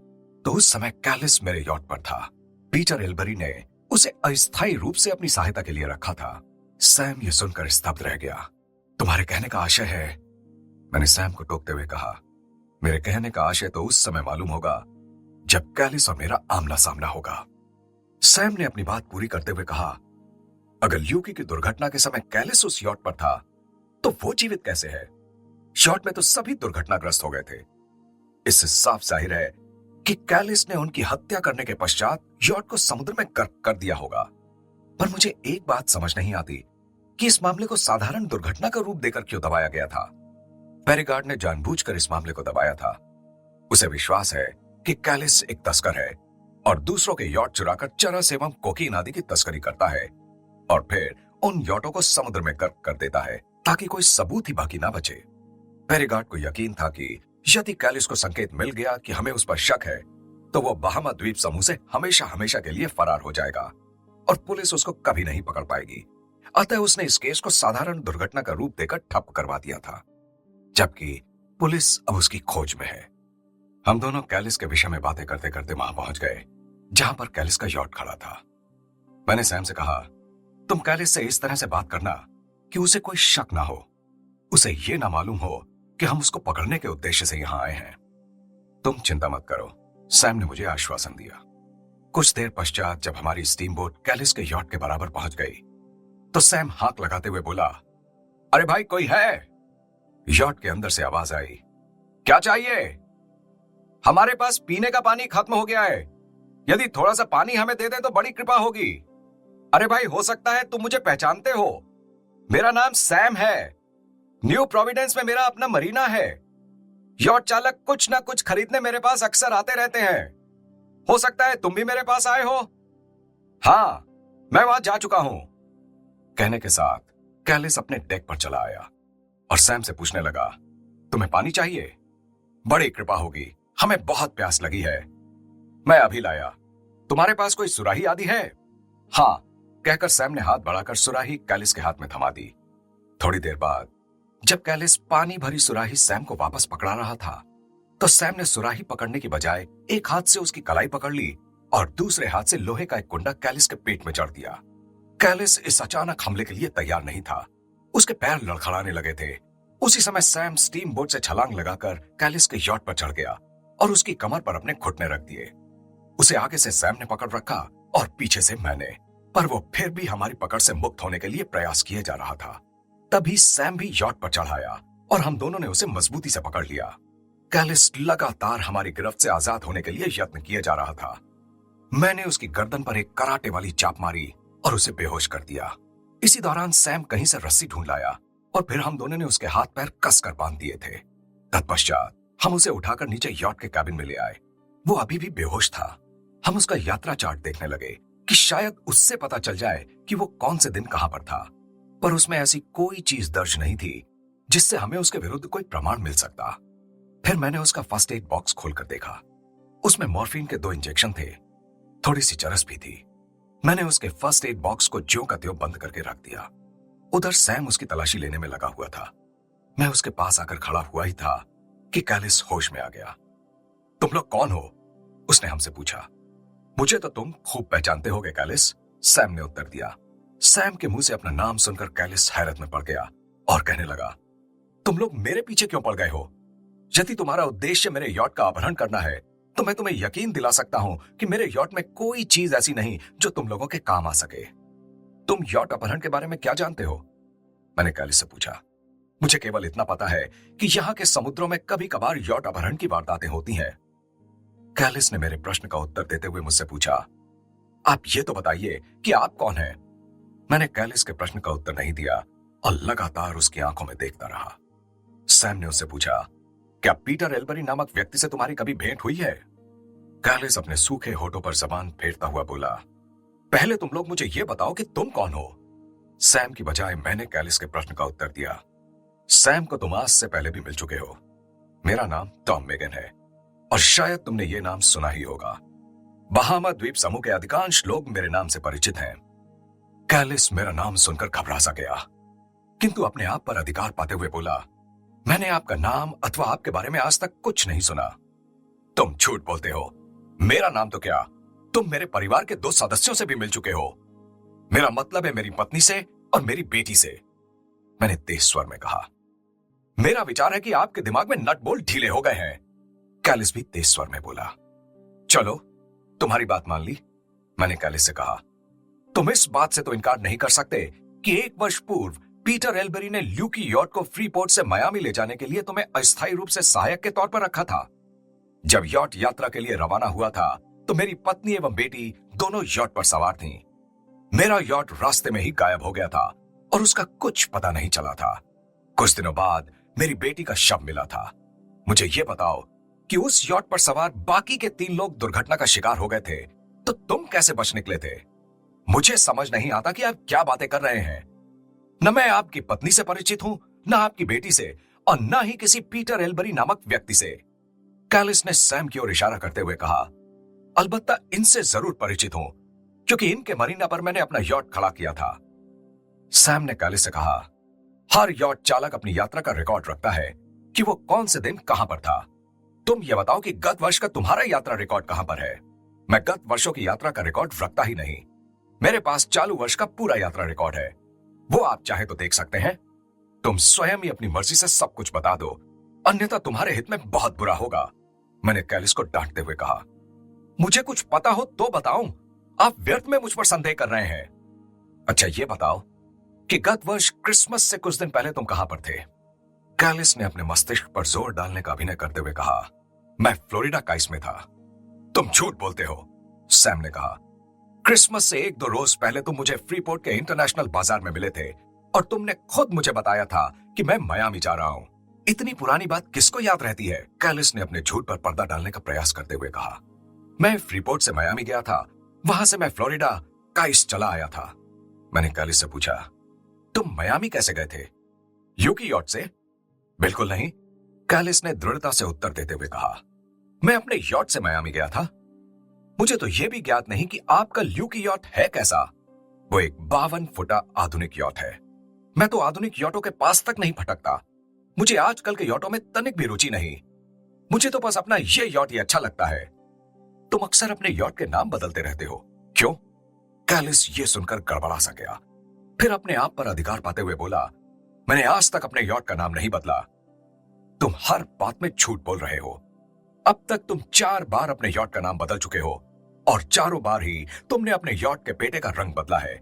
तो उस समय कैलिस मेरे यॉट पर था। पीटर एल्बरी ने उसे अस्थायी रूप से अपनी सहायता के लिए रखा था। सैम ये सुनकर स्तब्ध रह गया। तुम्हारे कहने का आशय है मैंने सैम को टोकते हुए कहा, मेरे कहने का आशय तो उस समय मालूम होगा जब कैलिस और मेरा आमना सामना होगा। सैम ने अपनी बात पूरी करते हुए कहा, अगर यूकी की दुर्घटना के समय कैलिस उस यॉट पर था तो वो जीवित कैसे है? यॉट में तो सभी दुर्घटनाग्रस्त हो गए थे। इससे साफ जाहिर है कि कैलिस ने उनकी हत्या करने के पश्चात यॉट को समुद्र में गर्क कर दिया होगा। पर मुझे एक बात समझ नहीं आती कि इस मामले को साधारण दुर्घटना का रूप देकर क्यों दबाया गया था। पेरिगार्ड ने जानबूझकर इस मामले को दबाया था। उसे विश्वास है कि कैलिस एक तस्कर है और दूसरों के यॉट चुराकर चरस एवं कोकीन आदि की तस्करी करता है और फिर उन यॉटों को समुद्र में गर्क कर देता है ताकि कोई सबूत ही बाकी ना बचे। पेरिगार्ड को यकीन था कि यदि कैलिस को संकेत मिल गया कि हमें उस पर शक है तो वो बहामा द्वीप समूह से हमेशा हमेशा के लिए फरार हो जाएगा और पुलिस उसको कभी नहीं पकड़ पाएगी। अतः उसने इस केस को साधारण दुर्घटना का रूप देकर ठप करवा दिया था, जबकि पुलिस अब उसकी खोज में है। हम दोनों कैलिस के विषय में बातें करते करते वहां पहुंच गए जहां पर कैलिस का यॉट खड़ा था। मैंने सैम से कहा, तुम कैलिस से इस तरह से बात करना कि उसे कोई शक ना हो, उसे यह ना मालूम हो कि हम उसको पकड़ने के उद्देश्य से यहां आए हैं। तुम चिंता मत करो, सैम ने मुझे आश्वासन दिया। कुछ देर पश्चात जब हमारी स्टीम बोट कैलिस के यॉट के बराबर पहुंच गई तो सैम हाक लगाते हुए बोला, अरे भाई कोई है? यॉट के अंदर से आवाज आई, क्या चाहिए? हमारे पास पीने का पानी खत्म हो गया है, यदि थोड़ा सा पानी हमें दे दे तो बड़ी कृपा होगी। अरे भाई हो सकता है तुम मुझे पहचानते हो, मेरा नाम सैम है, न्यू प्रोविडेंस में मेरा अपना मरीना है। यॉट चालक कुछ ना कुछ खरीदने मेरे पास अक्सर आते रहते हैं, हो सकता है तुम भी मेरे पास आए हो। हाँ, मैं वहां जा चुका हूं। कहने के साथ कैलिस अपने डेक पर चला आया और सैम से पूछने लगा, तुम्हें पानी चाहिए? बड़ी कृपा होगी, हमें बहुत प्यास लगी है। मैं अभी लाया, तुम्हारे पास कोई सुराही आदि है? हाँ, कहकर सैम ने हाथ बढ़ाकर सुराही कैलिस के हाथ में थमा दी। थोड़ी देर बाद जब कैलिस पानी भरी सुराही सैम को वापस पकड़ा रहा था तो सैम ने सुराही पकड़ने की बजाय एक हाथ से उसकी कलाई पकड़ ली और दूसरे हाथ से लोहे का एक कुंडा कैलिस के पेट में जड़ दिया। कैलिस इस अचानक हमले के लिए तैयार नहीं था, उसके पैर लड़खड़ाने लगे थे। उसी समय सैम स्टीम बोट से छलांग लगाकर कैलिस के यॉट पर चढ़ गया और उसकी कमर पर अपने घुटने रख दिए। उसे आगे से सैम ने पकड़ रखा और पीछे से मैंने, पर वो फिर भी हमारी पकड़ से मुक्त होने के लिए प्रयास किए जा रहा था। तभी सैम भी यॉट पर चढ़ाया और हम दोनों ने उसे मजबूती से पकड़ लिया। कैलिस लगातार हमारी गिरफ्त से आजाद होने के लिए यत्न किए जा रहा था। मैंने उसकी गर्दन पर एक कराटे वाली चाप मारी और उसे बेहोश कर दिया। इसी दौरान सैम कहीं से रस्सी ढूंढ लाया और फिर हम दोनों ने उसके हाथ पैर कसकर बांध दिए थे। तत्पश्चात हम उसे उठाकर नीचे यॉट के कैबिन में ले आए। वो अभी भी बेहोश था। हम उसका यात्रा चार्ट देखने लगे कि शायद उससे पता चल जाए कि वो कौन से दिन कहां पर था, पर उसमें ऐसी कोई चीज दर्ज नहीं थी जिससे हमें उसके विरुद्ध कोई प्रमाण मिल सकता। फिर मैंने उसका फर्स्ट एड बॉक्स खोलकर देखा। उसमें मॉर्फिन के 2 इंजेक्शन थे, थोड़ी सी चरस भी थी। मैंने उसके फर्स्ट एड बॉक्स को ज्यों का त्यों बंद करके रख दिया। उधर सैम उसकी तलाशी लेने में लगा हुआ था। मैं उसके पास आकर खड़ा हुआ ही था कि कैलिस होश में आ गया। तुम लोग कौन हो? उसने हमसे पूछा। मुझे तो तुम खूब पहचानते होगे कैलिस, सैम ने उत्तर दिया। सैम के मुंह से अपना नाम सुनकर कैलिस हैरत में पड़ गया और कहने लगा, तुम लोग मेरे पीछे क्यों पड़ गए हो? यदि तुम्हारा उद्देश्य मेरे यॉट का अपहरण करना है तो मैं तुम्हें यकीन दिला सकता हूं कि मेरे यॉट में कोई चीज ऐसी नहीं जो तुम लोगों के काम आ सके। तुम यॉट अपहरण के बारे में क्या जानते हो? मैंने कैलिस से पूछा। मुझे केवल इतना पता है कि यहाँ के समुद्रों में कभी कभार यॉट अपहरण की वारदातें होती हैं। कैलिस ने मेरे प्रश्न का उत्तर देते हुए मुझसे पूछा, आप ये तो बताइए कि आप कौन हैं? मैंने कैलिस के प्रश्न का उत्तर नहीं दिया और लगातार उसकी आंखों में देखता रहा। सैम ने उससे पूछा, क्या पीटर एल्बरी नामक व्यक्ति से तुम्हारी कभी भेंट हुई है? कैलिस अपने सूखे होठों पर जबान फेरता हुआ बोला, पहले तुम लोग मुझे यह बताओ कि तुम कौन हो? सैम की बजाय मैंने कैलिस के प्रश्न का उत्तर दिया। सैम को तुम आज से पहले भी मिल चुके हो। मेरा नाम टॉम मेगन है और शायद तुमने ये नाम सुना ही होगा। बहामा द्वीप समूह के अधिकांश लोग मेरे नाम से परिचित हैं। कैलिस मेरा नाम सुनकर घबरा सा गया, किंतु अपने आप पर अधिकार पाते हुए बोला, मैंने आपका नाम अथवा आपके बारे में आज तक कुछ नहीं सुना। तुम झूठ बोलते हो। मेरा नाम तो क्या, तुम मेरे परिवार के 2 सदस्यों से भी मिल चुके हो। मेरा मतलब है मेरी पत्नी से और मेरी बेटी से, मैंने तेज स्वर में कहा। मेरा विचार है कि आपके दिमाग में नट बोल्ट ढीले हो गए हैं। कैलिस भी तेज स्वर में बोला। चलो, तुम्हारी बात मान ली, मैंने कैलिस से कहा। तुम इस बात से तो इनकार नहीं कर सकते कि 1 वर्ष पूर्व पीटर एल्बरी ने ल्यूकी यॉट को फ्रीपोर्ट से मियामी ले जाने के लिए तुम्हें अस्थायी रूप से सहायक के तौर पर रखा था। जब यॉट यात्रा के लिए रवाना हुआ था तो मेरी पत्नी एवं बेटी दोनों यॉट पर सवार थीं। मेरा यॉट रास्ते में ही गायब हो गया था और उसका कुछ पता नहीं चला था। कुछ दिनों बाद मेरी बेटी का शव मिला था। मुझे यह बताओ कि उस यॉट पर सवार बाकी के 3 लोग दुर्घटना का शिकार हो गए थे, तो तुम कैसे बच निकले थे? मुझे समझ नहीं आता कि आप क्या बातें कर रहे हैं। न मैं आपकी पत्नी से परिचित हूं, न आपकी बेटी से, और न ही किसी पीटर एल्बरी नामक व्यक्ति से। कैलिस ने सैम की ओर इशारा करते हुए कहा। अलबत्ता इनसे जरूर परिचित हूं, क्योंकि इनके मरीना पर मैंने अपना यॉट खड़ा किया था। सैम ने कैलिस से कहा, हर यॉट चालक अपनी यात्रा का रिकॉर्ड रखता है कि वो कौन से दिन कहां पर था। तुम ये बताओ कि गत वर्ष का तुम्हारा यात्रा रिकॉर्ड कहां पर है? मैं गत वर्षों की यात्रा का रिकॉर्ड रखता ही नहीं। मेरे पास चालू वर्ष का पूरा यात्रा रिकॉर्ड है, वो आप चाहे तो देख सकते हैं। तुम स्वयं ही अपनी मर्जी से सब कुछ बता दो, अन्यथा तुम्हारे हित में बहुत बुरा होगा, मैंने कैलिस को डांटते हुए कहा। मुझे कुछ पता हो तो बताऊं, आप व्यर्थ में मुझ पर संदेह कर रहे हैं। अच्छा ये बताओ कि गत वर्ष क्रिसमस से कुछ दिन पहले तुम कहां पर थे? कैलिस ने अपने मस्तिष्क पर जोर डालने का अभिनय करते हुए कहा, मैं फ्लोरिडा काइस में था। तुम झूठ बोलते हो, सैम ने कहा। क्रिसमस से 1-2 रोज पहले तुम मुझे फ्रीपोर्ट के इंटरनेशनल बाजार में मिले थे और तुमने खुद मुझे बताया था कि मैं मियामी जा रहा हूं। इतनी पुरानी बात किसको याद रहती है? कैलिस ने अपने झूठ पर पर्दा डालने का प्रयास करते हुए कहा। मैं फ्रीपोर्ट से मियामी गया था, वहां से मैं फ्लोरिडा काइस चला आया था। मैंने कैलिस से पूछा, तुम मियामी कैसे गए थे? यूकी यॉट से? बिल्कुल नहीं, कैलिस ने दृढ़ता से उत्तर देते हुए कहा। मैं अपने यॉट से मियामी गया था। मुझे तो यह भी ज्ञात नहीं कि आपका ल्यूकी यॉट है कैसा। वो एक 52 फुटा आधुनिक यॉट है। मैं तो आधुनिक यॉटों के पास तक नहीं भटकता। मुझे आजकल के यॉटों में तनिक भी रुचि नहीं। मुझे तो बस अपना ये यॉट ही अच्छा लगता है। तुम अक्सर अपने यॉट के नाम बदलते रहते हो, क्यों? कैलिस ये सुनकर गड़बड़ा सा गया, फिर अपने आप पर अधिकार पाते हुए बोला, मैंने आज तक अपने यॉट का नाम नहीं बदला। तुम हर बात में झूठ बोल रहे हो। अब तक तुम 4 बार अपने यॉट का नाम बदल चुके हो और चारों बार ही तुमने अपने यॉट के पेटे का रंग बदला है।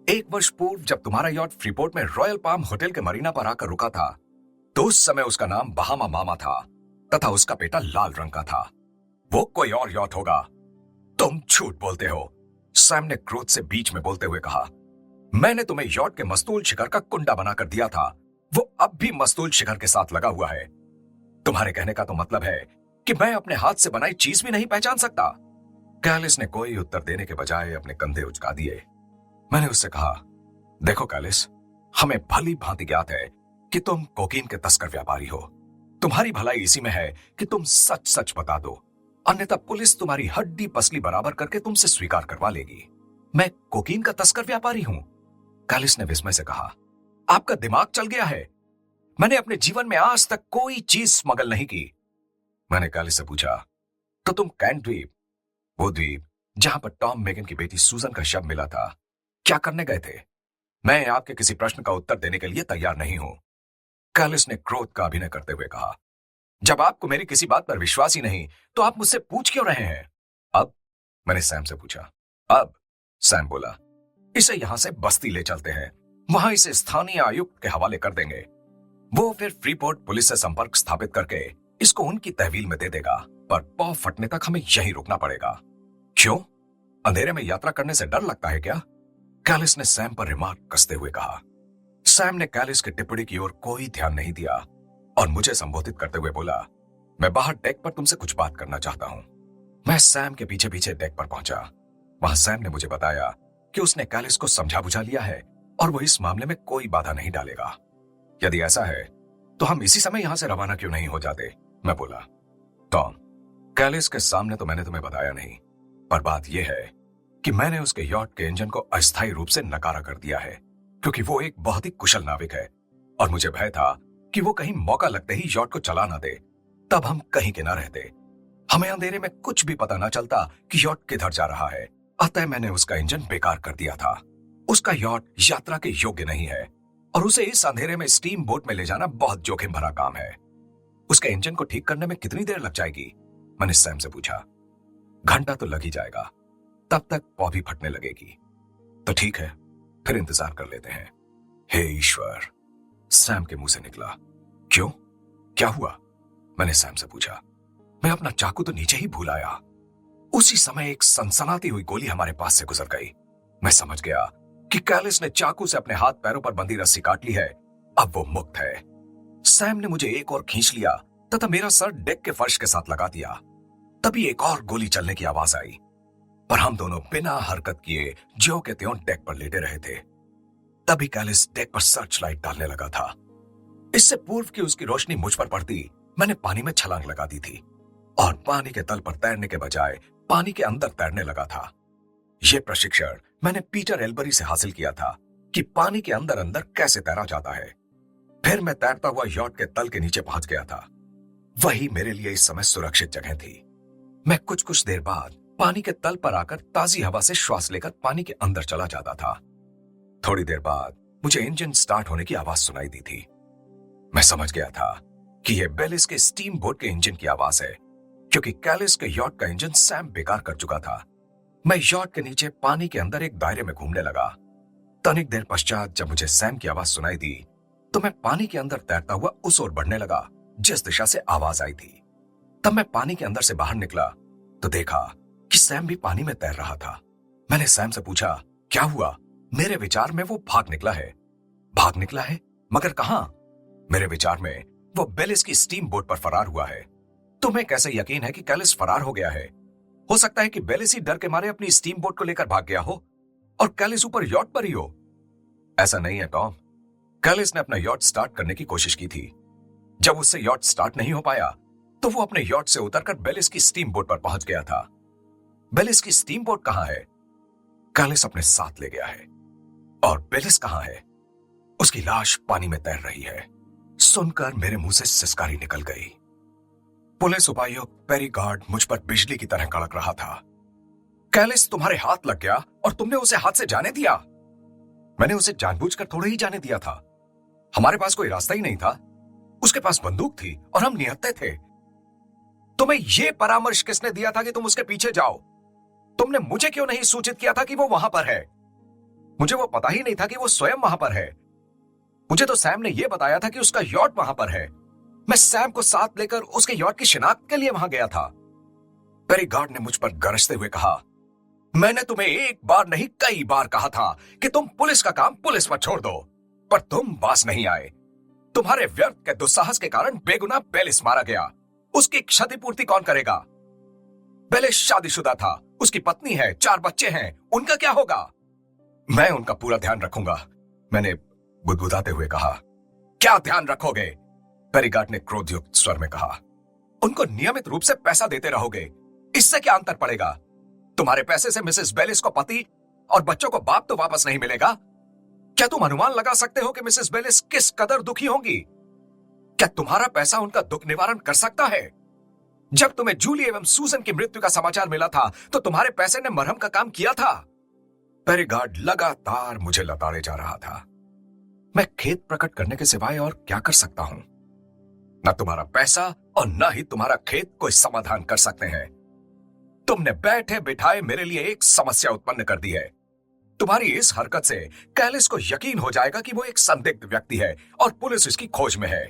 1 वर्ष पूर्व जब तुम्हारा यॉट फ्रीपोर्ट में रॉयल पाम होटल के मरीना पर आकर रुका था, तो उस समय उसका नाम बहामा मामा था तथा उसका पेटा लाल रंग का था। वो कोई और यॉट होगा। तुम झूठ बोलते हो, सैम ने क्रोध से बीच में बोलते हुए कहा। मैंने तुम्हें यॉट के मस्तूल शिखर का कुंडा बनाकर दिया था, वो अब भी मस्तूल शिखर के साथ लगा हुआ है। तुम्हारे कहने का तो मतलब है कि मैं अपने हाथ से बनाई चीज भी नहीं पहचान सकता? कैलिस ने कोई उत्तर देने के बजाय अपने कंधे उचका दिए। मैंने उससे कहा, देखो कैलिस, हमें भली भांति ज्ञात है कि तुम कोकीन के तस्कर व्यापारी हो। तुम्हारी भलाई इसी में है कि तुम सच सच बता दो, अन्यथा पुलिस तुम्हारी हड्डी पसली बराबर करके तुमसे स्वीकार करवा लेगी। मैं कोकीन का तस्कर व्यापारी हूं? कैलिस ने विस्मय से कहा, आपका दिमाग चल गया है। मैंने अपने जीवन में आज तक कोई चीज स्मगल नहीं की। मैंने कैलिस से पूछा, तो तुम कैंट द्वीप, वो द्वीप जहां पर टॉम मेगन की बेटी सूजन का शव मिला था, क्या करने गए थे? मैं आपके किसी प्रश्न का उत्तर देने के लिए तैयार नहीं हूं, कैलिस ने क्रोध का अभिनय करते हुए कहा। जब आपको मेरी किसी बात पर विश्वास ही नहीं, तो आप मुझसे पूछ क्यों रहे हैं? अब? मैंने सैम से पूछा। अब? सैम बोला, इसे यहां से बस्ती ले चलते हैं, वहां इसे स्थानीय आयुक्त के हवाले कर देंगे। वो फिर फ्रीपोर्ट पुलिस से संपर्क स्थापित करके इसको उनकी तहवील में दे देगा, पर पांव फटने तक हमें यहीं रुकना पड़ेगा। क्यों? अंधेरे में यात्रा करने से डर लगता है क्या? कैलिस ने सैम पर रिमार्क कसते हुए कहा। सैम ने कैलिस की टिप्पणी की ओर कोई ध्यान नहीं दिया और मुझे संबोधित करते हुए बोला, मैं बाहर डेक पर तुमसे कुछ बात करना चाहता हूं। मैं सैम के पीछे पीछे डेक पर पहुंचा। वहां सैम ने मुझे बताया कि उसने कैलिस को समझा बुझा लिया है और वो इस मामले में कोई बाधा नहीं डालेगा। यदि ऐसा है तो हम इसी समय यहां से रवाना क्यों नहीं हो जाते? मैं बोला। टॉम, कैलिस के सामने तो मैंने तुम्हें बताया नहीं, पर बात यह है कि मैंने उसके यॉट के इंजन को अस्थायी रूप से नकारा कर दिया है, क्योंकि वो एक बहुत ही कुशल नाविक है और मुझे भय था कि वो कहीं मौका लगते ही यॉट को चला ना दे, तब हम कहीं के ना रहते। हमें अंधेरे में कुछ भी पता ना चलता कि यॉट किधर जा रहा है। अतः मैंने उसका इंजन बेकार कर दिया था। उसका यॉट यात्रा के योग्य नहीं है। और उसे इस अंधेरे में स्टीम बोट में ले जाना बहुत जोखिम भरा काम है। उसके इंजन को ठीक करने में कितनी देर लग जाएगी? मैंने सैम से पूछा। घंटा तो लग ही जाएगा, तब तक पॉ भी फटने लगेगी। तो ठीक है, फिर इंतजार कर लेते हैं। हे ईश्वर, सैम के मुंह से निकला। क्यों, क्या हुआ? मैंने सैम से पूछा। मैं अपना चाकू तो नीचे ही भूल आया। उसी समय एक सनसनाती हुई गोली हमारे पास से गुजर गई। मैं समझ गया कि कैलिस ने चाकू से अपने हाथ पैरों पर बंधी रस्सी काट ली है। अब वो मुक्त है। सैम ने मुझे एक और खींच लिया तथा मेरा सर डेक के फर्श के साथ लगा दिया। तभी एक और गोली चलने की आवाज आई, पर हम दोनों बिना हरकत किए ज्यों के त्यों डेक पर लेटे रहे थे। तभी कैलिस डेक पर सर्च लाइट डालने लगा था। इससे पूर्व की उसकी रोशनी मुझ पर पड़ती, मैंने पानी में छलांग लगा दी थी और पानी के तल पर तैरने के बजाय पानी के अंदर तैरने लगा था। यह प्रशिक्षण मैंने पीटर एल्बरी से हासिल किया था कि पानी के अंदर अंदर कैसे तैरा जाता है। फिर मैं तैरता हुआ यॉट के तल के नीचे पहुंच गया था। वही मेरे लिए इस समय सुरक्षित जगह थी। मैं कुछ देर बाद पानी के तल पर आकर ताजी हवा से श्वास लेकर पानी के अंदर चला जाता था। थोड़ी देर बाद मुझे इंजन स्टार्ट होने की आवाज सुनाई दी थी। मैं समझ गया था कि यह बेलिस के स्टीम बोट के इंजन की आवाज है, क्योंकि कैलिस के यॉट का इंजन सैम बेकार कर चुका था। मैं यॉट के नीचे पानी के अंदर एक दायरे में घूमने लगा। तनिक देर पश्चात जब मुझे सैम की आवाज सुनाई दी तो मैं पानी के अंदर तैरता हुआ उस ओर बढ़ने लगा जिस दिशा से आवाज आई थी। तब मैं पानी के अंदर से बाहर निकला तो देखा कि सैम भी पानी में तैर रहा था। मैंने सैम से पूछा, क्या हुआ? मेरे विचार में वो भाग निकला है। भाग निकला है? मगर कहां? मेरे विचार में वो बेलिस की स्टीम बोट पर फरार हुआ है। तुम्हें कैसे यकीन है कि कैलिस फरार हो गया है? हो सकता है कि बेलिस ही डर के मारे अपनी स्टीम बोट को लेकर भाग गया हो और कैलिस ऊपर यॉट पर ही हो। ऐसा नहीं है टॉम। कैलिस ने अपना यॉट स्टार्ट करने की कोशिश की थी। जब उससे यॉट स्टार्ट नहीं हो पाया तो वो अपने यॉट से उतरकर बेलिस की स्टीम बोट पर पहुंच गया था। बेलिस की स्टीम बोट कहां है? कैलिस अपने साथ ले गया है। और बेलिस कहां है? उसकी लाश पानी में तैर रही है। सुनकर मेरे मुंह से सिसकारी निकल गई। पुलिस उपायुक्त पेरीगार्ड मुझ पर बिजली की तरह कड़क रहा था। कैलिस तुम्हारे हाथ लग गया और तुमने उसे हाथ से जाने दिया? मैंने उसे जानबूझकर थोड़े ही जाने दिया था। हमारे पास कोई रास्ता ही नहीं था। उसके पास बंदूक थी और हम निहत्थे थे। तुम्हें यह परामर्श किसने दिया था कि तुम उसके पीछे जाओ? तुमने मुझे क्यों नहीं सूचित किया था कि वो वहां पर है? मुझे वो पता ही नहीं था कि वो स्वयं वहां पर है। मुझे तो सैम ने यह बताया था कि उसका यॉट वहां पर है। मैं सैम को साथ लेकर उसके यॉट की शिनाख्त के लिए वहां गया था। पेरीगार्ड ने मुझ पर गरजते हुए कहा, मैंने तुम्हें एक बार नहीं कई बार कहा था कि तुम पुलिस का काम पुलिस पर छोड़ दो, पर तुम पास नहीं आए। तुम्हारे व्यर्थ के दुस्साहस के कारण बेगुनाह बेलिस मारा गया। उसकी क्षतिपूर्ति कौन करेगा? बेलिस शादीशुदा था, उसकी पत्नी है, 4 बच्चे हैं, उनका क्या होगा? मैं उनका पूरा ध्यान रखूंगा, मैंने बुदबुदाते हुए कहा। क्या ध्यान रखोगे? पेरीगार्ड ने क्रोधयुक्त स्वर में कहा। उनको नियमित रूप से पैसा देते रहोगे, इससे क्या अंतर पड़ेगा? तुम्हारे पैसे से मिसेस बेलिस को पति और बच्चों को बाप तो वापस नहीं मिलेगा। क्या तुम अनुमान लगा सकते हो कि मिसेस बेलिस किस कदर दुखी होंगी? क्या तुम्हारा पैसा उनका दुख निवारण कर सकता है? जब तुम्हें जूली एवं सूजन की मृत्यु का समाचार मिला था तो तुम्हारे पैसे ने मरहम का काम किया था। पेरीगार्ड लगातार मुझे लताड़े जा रहा था। मैं खेद प्रकट करने के सिवाय और क्या कर सकता हूं? न तुम्हारा पैसा और न ही तुम्हारा खेद कोई समाधान कर सकते हैं। तुमने बैठे बिठाए मेरे लिए एक समस्या उत्पन्न कर दी है। तुम्हारी इस हरकत से कैलिस को यकीन हो जाएगा कि वो एक संदिग्ध व्यक्ति है और पुलिस इसकी खोज में है।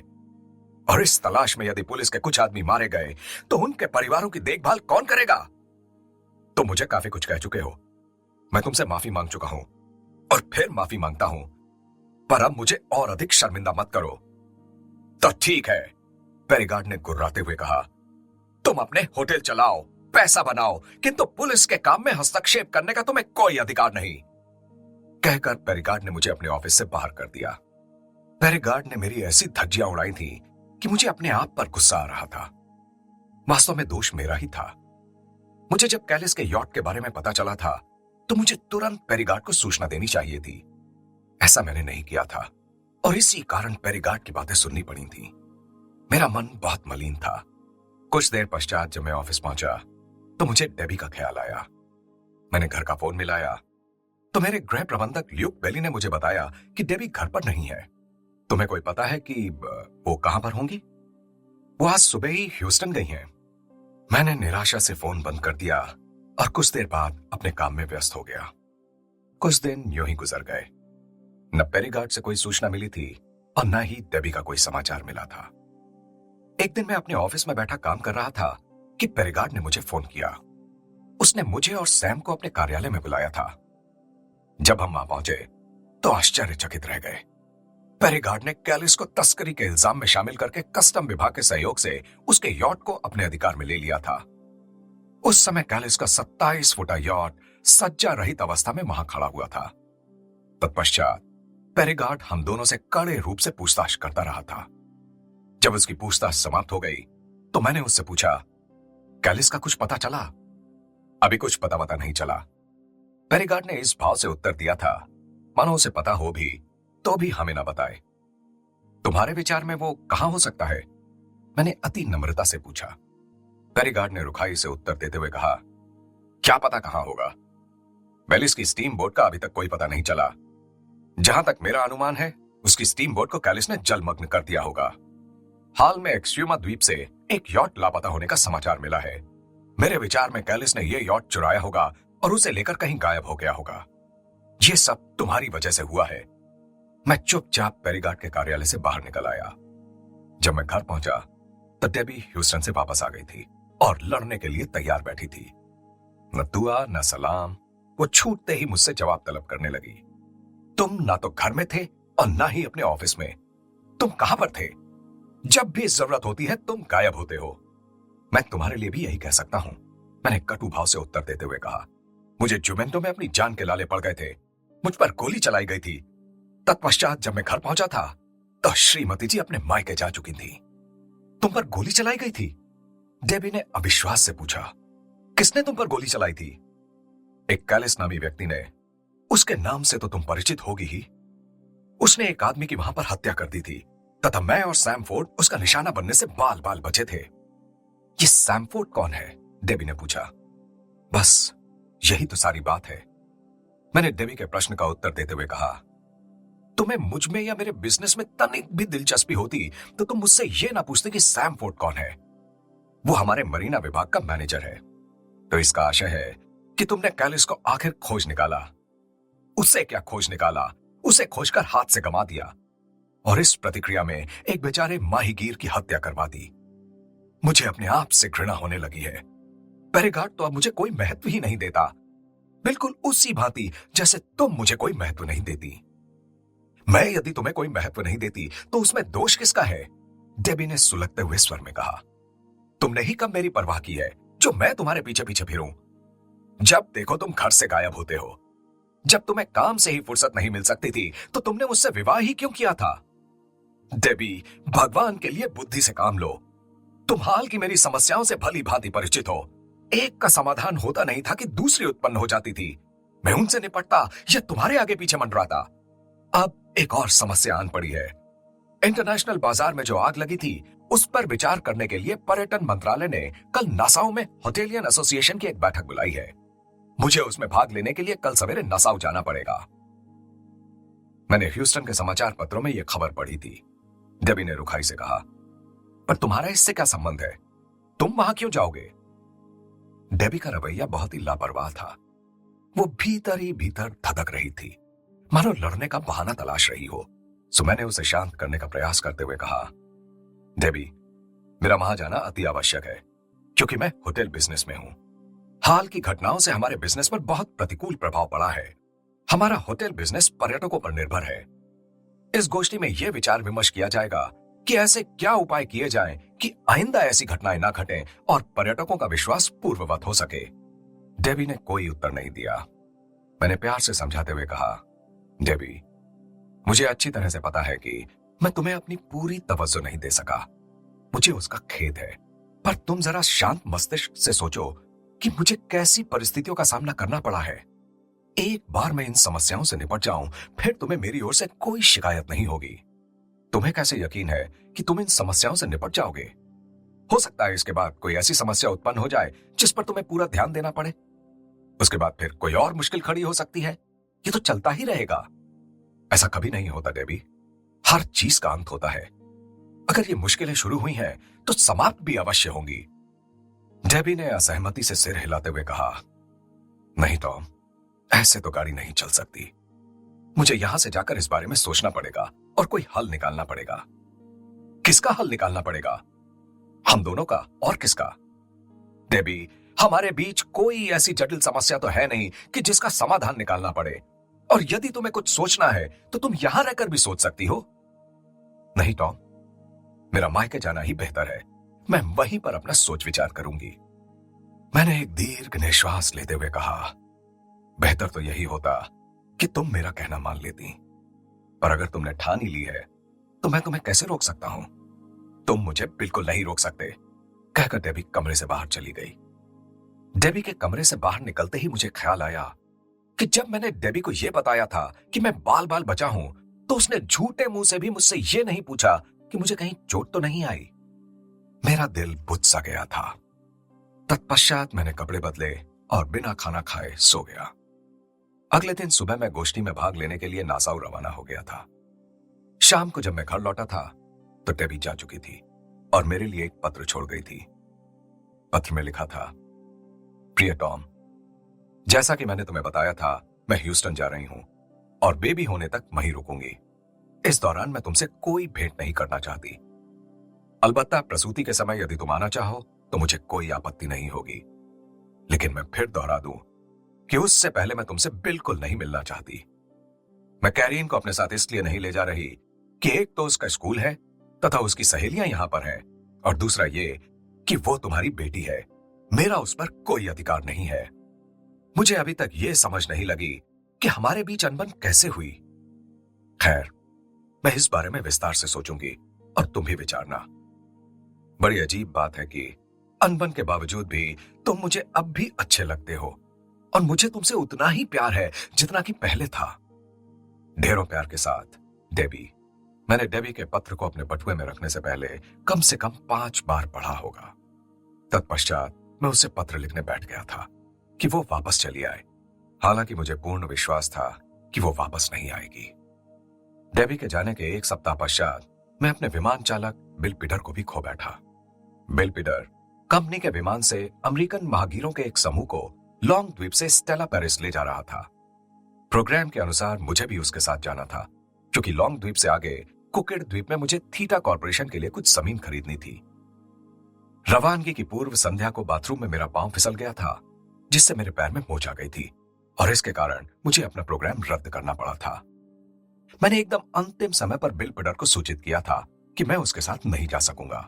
और इस तलाश में यदि पुलिस के कुछ आदमी मारे गए तो उनके परिवारों की देखभाल कौन करेगा? तुम मुझे काफी कुछ कह चुके हो। मैं तुमसे माफी मांग चुका हूं और फिर माफी मांगता हूं, पर अब मुझे और अधिक शर्मिंदा मत करो। तो ठीक है, पेरीगार्ड ने गुर्राते हुए कहा, तुम अपने होटल चलाओ, पैसा बनाओ, किंतु पुलिस के काम में हस्तक्षेप करने का तुम्हें कोई अधिकार नहीं। कहकर पेरीगार्ड ने मुझे अपने ऑफिस से बाहर कर दिया। पेरीगार्ड ने मेरी ऐसी धज्जियां उड़ाई थी कि मुझे अपने आप पर गुस्सा आ रहा था। वास्तव में दोष मेरा ही था। मुझे जब कैलिस के यॉट के बारे में पता चला था तो मुझे तुरंत पेरीगार्ड को सूचना देनी चाहिए थी। ऐसा मैंने नहीं किया था और इसी कारण पेरीगार्ड की बातें सुननी पड़ी थी। मेरा मन बहुत मलिन था। कुछ देर पश्चात जब मैं ऑफिस पहुंचा तो मुझे डेबी का ख्याल आया। मैंने घर का फोन मिलाया तो मेरे गृह प्रबंधक ल्यूक बेली ने मुझे बताया कि डेबी घर पर नहीं है। तुम्हें कोई पता है कि वो कहां पर होंगी? वो आज सुबह ही ह्यूस्टन गई हैं। मैंने निराशा से फोन बंद कर दिया और कुछ देर बाद अपने काम में व्यस्त हो गया। कुछ दिन यूं ही गुजर गए। न पेरीगार्ड से कोई सूचना मिली थी और न ही डेबी का कोई समाचार मिला था। एक दिन मैं अपने ऑफिस में बैठा काम कर रहा था कि पेरीगार्ड ने मुझे फोन किया। उसने मुझे और सैम को अपने कार्यालय में बुलाया था। जब हम वहां पहुंचे तो आश्चर्यचकित रह गए। पेरीगार्ड ने कैलिस को तस्करी के इल्जाम में शामिल करके कस्टम विभाग के सहयोग से उसके यॉट को अपने अधिकार में ले लिया था। उस समय कैलिस का 27 फुटा यॉट सज्जा रहित अवस्था में वहां खड़ा हुआ था। तत्पश्चात पेरीगार्ड हम दोनों से कड़े रूप से पूछताछ करता रहा था। जब उसकी पूछताछ समाप्त हो गई तो मैंने उससे पूछा, कैलिस का कुछ पता चला? अभी कुछ पता नहीं चला। पेरीगार्ड ने इस भाव से उत्तर दिया था मानो उसे पता हो भी तो भी हमें ना बताए। तुम्हारे विचार में वो कहां हो सकता है? मैंने अति नम्रता से पूछा। पेरीगार्ड ने रुखाई से उत्तर देते हुए कहा, क्या पता कहां होगा? वेलिस की स्टीम बोट का अभी तक कोई पता नहीं चला। जहां तक मेरा अनुमान है उसकी स्टीम बोट को कैलिस ने जलमग्न कर दिया होगा। हाल में एक्सट्रीमा द्वीप से एक यॉट लापता होने का समाचार मिला है। मेरे विचार में कैलिस ने यह यॉट चुराया होगा और उसे लेकर कहीं गायब हो गया होगा। यह सब तुम्हारी वजह से हुआ है। मैं चुपचाप पेरीगार्ड के कार्यालय से बाहर निकल आया। जब मैं घर पहुंचा तो डेबी ह्यूस्टन से वापस आ गई थी और लड़ने के लिए तैयार बैठी थी। न दुआ न सलाम, वो छूटते ही मुझसे जवाब तलब करने लगी। तुम ना तो घर में थे और ना ही अपने ऑफिस में। तुम कहां पर थे? जब भी जरूरत होती है तुम गायब होते हो। मैं तुम्हारे लिए भी यही कह सकता हूं, मैंने कटु भाव से उत्तर देते हुए कहा। मुझे जुमेंटो में अपनी जान के लाले पड़ गए थे। मुझ पर गोली चलाई गई थी। तत्पश्चात जब मैं घर पहुंचा था तो श्रीमती जी अपने मायके जा चुकी थी। तुम पर गोली चलाई गई थी? डेबी ने अविश्वास से पूछा। किसने तुम पर गोली चलाई थी? एक कैलिस नामी व्यक्ति ने। उसके नाम से तो तुम परिचित होगी ही। उसने एक आदमी की वहां पर हत्या कर दी थी तथा मैं और सैमफोर्ड उसका निशाना बनने से बाल बाल बचे थे। ये सैमफोर्ड कौन है? डेबी ने पूछा। बस यही तो सारी बात है। मैंने डेबी के प्रश्न का उत्तर देते हुए कहा, तुम्हें मुझ में या मेरे बिजनेस में तनिक भी दिलचस्पी होती तो तुम मुझसे यह ना पूछते कि सैमफोर्ड कौन है। वो हमारे मरीना विभाग का मैनेजर है। तो इसका आशय है कि तुमने कैलिस को आखिर खोज निकाला। उससे क्या खोज निकाला? उसे खोजकर हाथ से गंवा दिया और इस प्रतिक्रिया में एक बेचारे माहीगीर की हत्या करवा दी। मुझे अपने आप से घृणा होने लगी है। पेरीगार्ड तो अब मुझे कोई महत्व ही नहीं देता, बिल्कुल उसी भांति जैसे तुम मुझे कोई महत्व नहीं देती। मैं यदि तुम्हें कोई महत्व नहीं देती तो उसमें दोष किसका है? डेबी ने सुलगते हुए स्वर में कहा। तुमने ही कब मेरी परवाह की है जो मैं तुम्हारे पीछे पीछे फिरूं? जब देखो तुम घर से गायब होते हो। जब तुम्हें काम से ही फुर्सत नहीं मिल सकती थी तो तुमने मुझसे विवाह ही क्यों किया था? डेबी, भगवान के लिए बुद्धि से काम लो। तुम हाल की मेरी समस्याओं से भली भांति परिचित हो। एक का समाधान होता नहीं था कि दूसरी उत्पन्न हो जाती थी। मैं उनसे निपटता या तुम्हारे आगे पीछे मंडराता। अब एक और समस्या आन पड़ी है। इंटरनेशनल बाजार में जो आग लगी थी उस पर विचार करने के लिए पर्यटन मंत्रालय ने कल नासाउ में होटेलियन एसोसिएशन की एक बैठक बुलाई है। मुझे उसमें भाग लेने के लिए कल सवेरे नासाउ जाना पड़ेगा। मैंने ह्यूस्टन के समाचार पत्रों में यह खबर पढ़ी थी। डेबी ने रुखाई से कहा, पर तुम्हारा इससे क्या संबंध है? तुम वहां क्यों जाओगे? डेबी का रवैया बहुत ही लापरवाह था। वो भीतर ही भीतर धधक रही थी, मानो लड़ने का बहाना तलाश रही हो। सो मैंने उसे शांत करने का प्रयास करते हुए कहा, डेबी, मेरा वहां जाना अति आवश्यक है क्योंकि मैं होटल बिजनेस में हूं। हाल की घटनाओं से हमारे बिजनेस पर बहुत प्रतिकूल प्रभाव पड़ा है। हमारा होटल बिजनेस पर्यटकों पर निर्भर है। इस गोष्ठी में यह विचार विमर्श किया जाएगा कि ऐसे क्या उपाय किए जाएं कि आइंदा ऐसी घटनाएं ना घटें और पर्यटकों का विश्वास पूर्ववत हो सके। डेबी ने कोई उत्तर नहीं दिया। मैंने प्यार से समझाते हुए कहा, डेबी, मुझे अच्छी तरह से पता है कि मैं तुम्हें अपनी पूरी तवज्जो नहीं दे सका। मुझे उसका खेद है, पर तुम जरा शांत मस्तिष्क से सोचो कि मुझे कैसी परिस्थितियों का सामना करना पड़ा है। एक बार मैं इन समस्याओं से निपट जाऊं, फिर तुम्हें मेरी ओर से कोई शिकायत नहीं होगी। तुम्हें कैसे यकीन है कि तुम इन समस्याओं से निपट जाओगे? हो सकता है इसके बाद कोई ऐसी समस्या उत्पन्न हो जाए जिस पर तुम्हें पूरा ध्यान देना पड़े। उसके बाद फिर कोई और मुश्किल खड़ी हो सकती है। ये तो चलता ही रहेगा। ऐसा कभी नहीं होता डेबी। हर चीज का अंत होता है। अगर ये मुश्किलें शुरू हुई हैं तो समाप्त भी अवश्य होंगी। डेबी ने असहमति से सिर हिलाते हुए कहा, नहीं टॉम, ऐसे तो गाड़ी नहीं चल सकती। मुझे यहां से जाकर इस बारे में सोचना पड़ेगा और कोई हल निकालना पड़ेगा। किसका हल निकालना पड़ेगा? हम दोनों का और किसका? डेबी, हमारे बीच कोई ऐसी जटिल समस्या तो है नहीं कि जिसका समाधान निकालना पड़े। और यदि तुम्हें कुछ सोचना है तो तुम यहां रहकर भी सोच सकती हो। नहीं टॉम, मेरा मायके जाना ही बेहतर है। मैं वहीं पर अपना सोच विचार करूंगी। मैंने एक दीर्घ निश्वास लेते हुए कहा, बेहतर तो यही होता कि तुम मेरा कहना मान लेती। पर अगर तुमने ठान ही ली है तो मैं तुम्हें कैसे रोक सकता हूं? तुम मुझे बिल्कुल नहीं रोक सकते, कहकर डेबी कमरे से बाहर चली गई। डेबी के कमरे से बाहर निकलते ही मुझे ख्याल आया कि जब मैंने डेबी को यह बताया था कि मैं बाल बाल बचा हूं, तो उसने झूठे मुंह से भी मुझसे यह नहीं पूछा कि मुझे कहीं चोट तो नहीं आई। मेरा दिल बुझ सा गया था। तत्पश्चात मैंने कपड़े बदले और बिना खाना खाए सो गया। अगले दिन सुबह मैं गोष्ठी में भाग लेने के लिए नासाऊ रवाना हो गया था। शाम को जब मैं घर लौटा था तो डेबी जा चुकी थी और मेरे लिए एक पत्र छोड़ गई थी। पत्र में लिखा था, प्रिय टॉम, जैसा कि मैंने तुम्हें बताया था, मैं ह्यूस्टन जा रही हूं और बेबी होने तक वहीं रुकूंगी। इस दौरान मैं तुमसे कोई भेंट नहीं करना चाहती। अलबत्ता प्रसूति के समय यदि तुम आना चाहो तो मुझे कोई आपत्ति नहीं होगी। लेकिन मैं फिर दोहरा दूं कि उससे पहले मैं तुमसे बिल्कुल नहीं मिलना चाहती। मैं कैरीन को अपने साथ इसलिए नहीं ले जा रही कि एक तो उसका स्कूल है तथा उसकी सहेलियां यहां पर हैं, और दूसरा ये कि वो तुम्हारी बेटी है। मेरा उस पर कोई अधिकार नहीं है। मुझे अभी तक ये समझ नहीं लगी कि हमारे बीच अनबन कैसे हुई। खैर, मैं इस बारे में विस्तार से सोचूंगी और तुम भी विचारना। बड़ी अजीब बात है कि अनबन के बावजूद भी तुम मुझे अब भी अच्छे लगते हो और मुझे तुमसे उतना ही प्यार है जितना कि पहले था। ढेरों प्यार के साथ, डेबी। मैंने डेबी के पत्र को अपने बटुए में रखने से पहले कम से कम 5 बार पढ़ा होगा। तत्पश्चात मैं उसे पत्र लिखने बैठ गया था कि वो वापस चली आए। हालांकि मुझे पूर्ण विश्वास था कि वो वापस नहीं आएगी। डेबी के जाने के 1 सप्ताह पश्चात मैं अपने विमान चालक बिल पीटर को भी खो बैठा। बिल पीटर कंपनी के विमान से अमेरिकन महागीरों के एक समूह को लॉन्ग द्वीप से स्टेला पेरिस ले जा रहा था। प्रोग्राम के अनुसार मुझे भी उसके साथ जाना था, क्योंकि लॉन्ग द्वीप से आगे कुकिड द्वीप में मुझे थीटा कॉर्पोरेशन के लिए कुछ जमीन खरीदनी थी। रवानगी की पूर्व संध्या को बाथरूम में मेरा पांव फिसल गया था, जिससे मेरे पैर में मोच आ गई थी और इसके कारण मुझे अपना प्रोग्राम रद्द करना पड़ा था। मैंने एकदम अंतिम समय पर बिल पीटर को सूचित किया था कि मैं उसके साथ नहीं जा सकूंगा।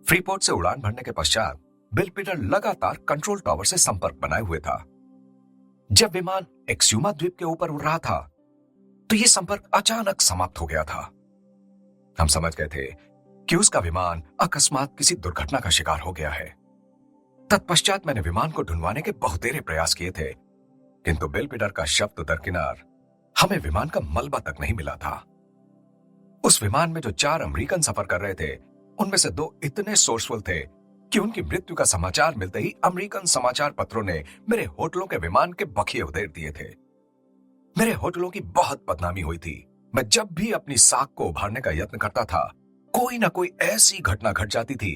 फ्रीपोर्ट से उड़ान भरने के पश्चात बिल पीटर लगातार कंट्रोल टावर से संपर्क बनाए हुए था। जब विमान एक्स्यूमा द्वीप के ऊपर उड़ रहा था तो यह संपर्क अचानक समाप्त हो गया था। हम समझ गए थे कि उसका विमान अकस्मात किसी दुर्घटना का शिकार हो गया है। तत्पश्चात मैंने विमान को ढूंढवाने के बहुतेरे प्रयास किए थे, किंतु बिल पीटर का शव तो दरकिनार, हमें विमान का मलबा तक नहीं मिला था। उस विमान में जो 4 अमेरिकन सफर कर रहे थे, उनमें से 2 इतने सोर्सफुल थे कि उनकी मृत्यु का समाचार मिलते ही अमेरिकन समाचार पत्रों ने मेरे होटलों के विमान के बखिए उधेड़ दिए थे। मेरे होटलों की बहुत बदनामी हुई थी। मैं जब भी अपनी साख को उभारने का यत्न करता था, कोई ना कोई ऐसी घटना घट जाती थी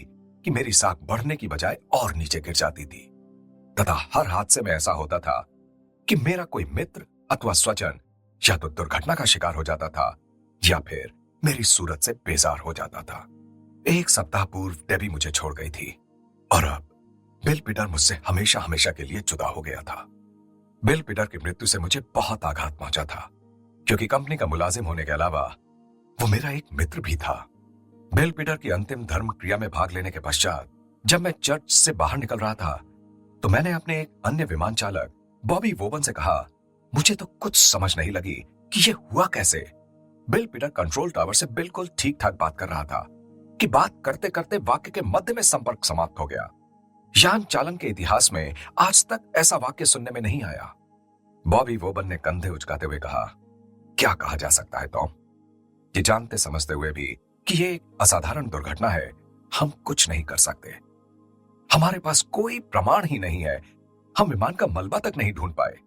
कि मेरी साख बढ़ने की बजाय और नीचे गिर जाती थी, तथा हर हादसे में ऐसा होता था कि मेरा कोई मित्र अथवा स्वजन या तो दुर्घटना का शिकार हो जाता था या फिर मेरी सूरत से बेजार हो जाता था। 1 सप्ताह पूर्व डेबी मुझे छोड़ गई थी और अब बिल पीटर मुझसे हमेशा हमेशा के लिए जुदा हो गया था। बिल पीटर की मृत्यु से मुझे बहुत आघात पहुंचा था, क्योंकि कंपनी का मुलाजिम होने के अलावा वो मेरा एक मित्र भी था। बिल पीटर की अंतिम धर्म क्रिया में भाग लेने के पश्चात जब मैं चर्च से बाहर निकल रहा था तो मैंने अपने एक अन्य विमान चालक बॉबी वोबन से कहा, मुझे तो कुछ समझ नहीं लगी कि ये हुआ कैसे। बिल पीटर कंट्रोल टावर से बिल्कुल ठीक ठाक बात कर रहा था कि बात करते करते वाक्य के मध्य में संपर्क समाप्त हो गया। यान चालन के इतिहास में आज तक ऐसा वाक्य सुनने में नहीं आया। बॉबी वोबन ने कंधे उचकाते हुए कहा, क्या कहा जा सकता है टॉम? ये जानते समझते हुए भी कि ये एक असाधारण दुर्घटना है, हम कुछ नहीं कर सकते। हमारे पास कोई प्रमाण ही नहीं है। हम विमान का मलबा तक नहीं ढूंढ पाए।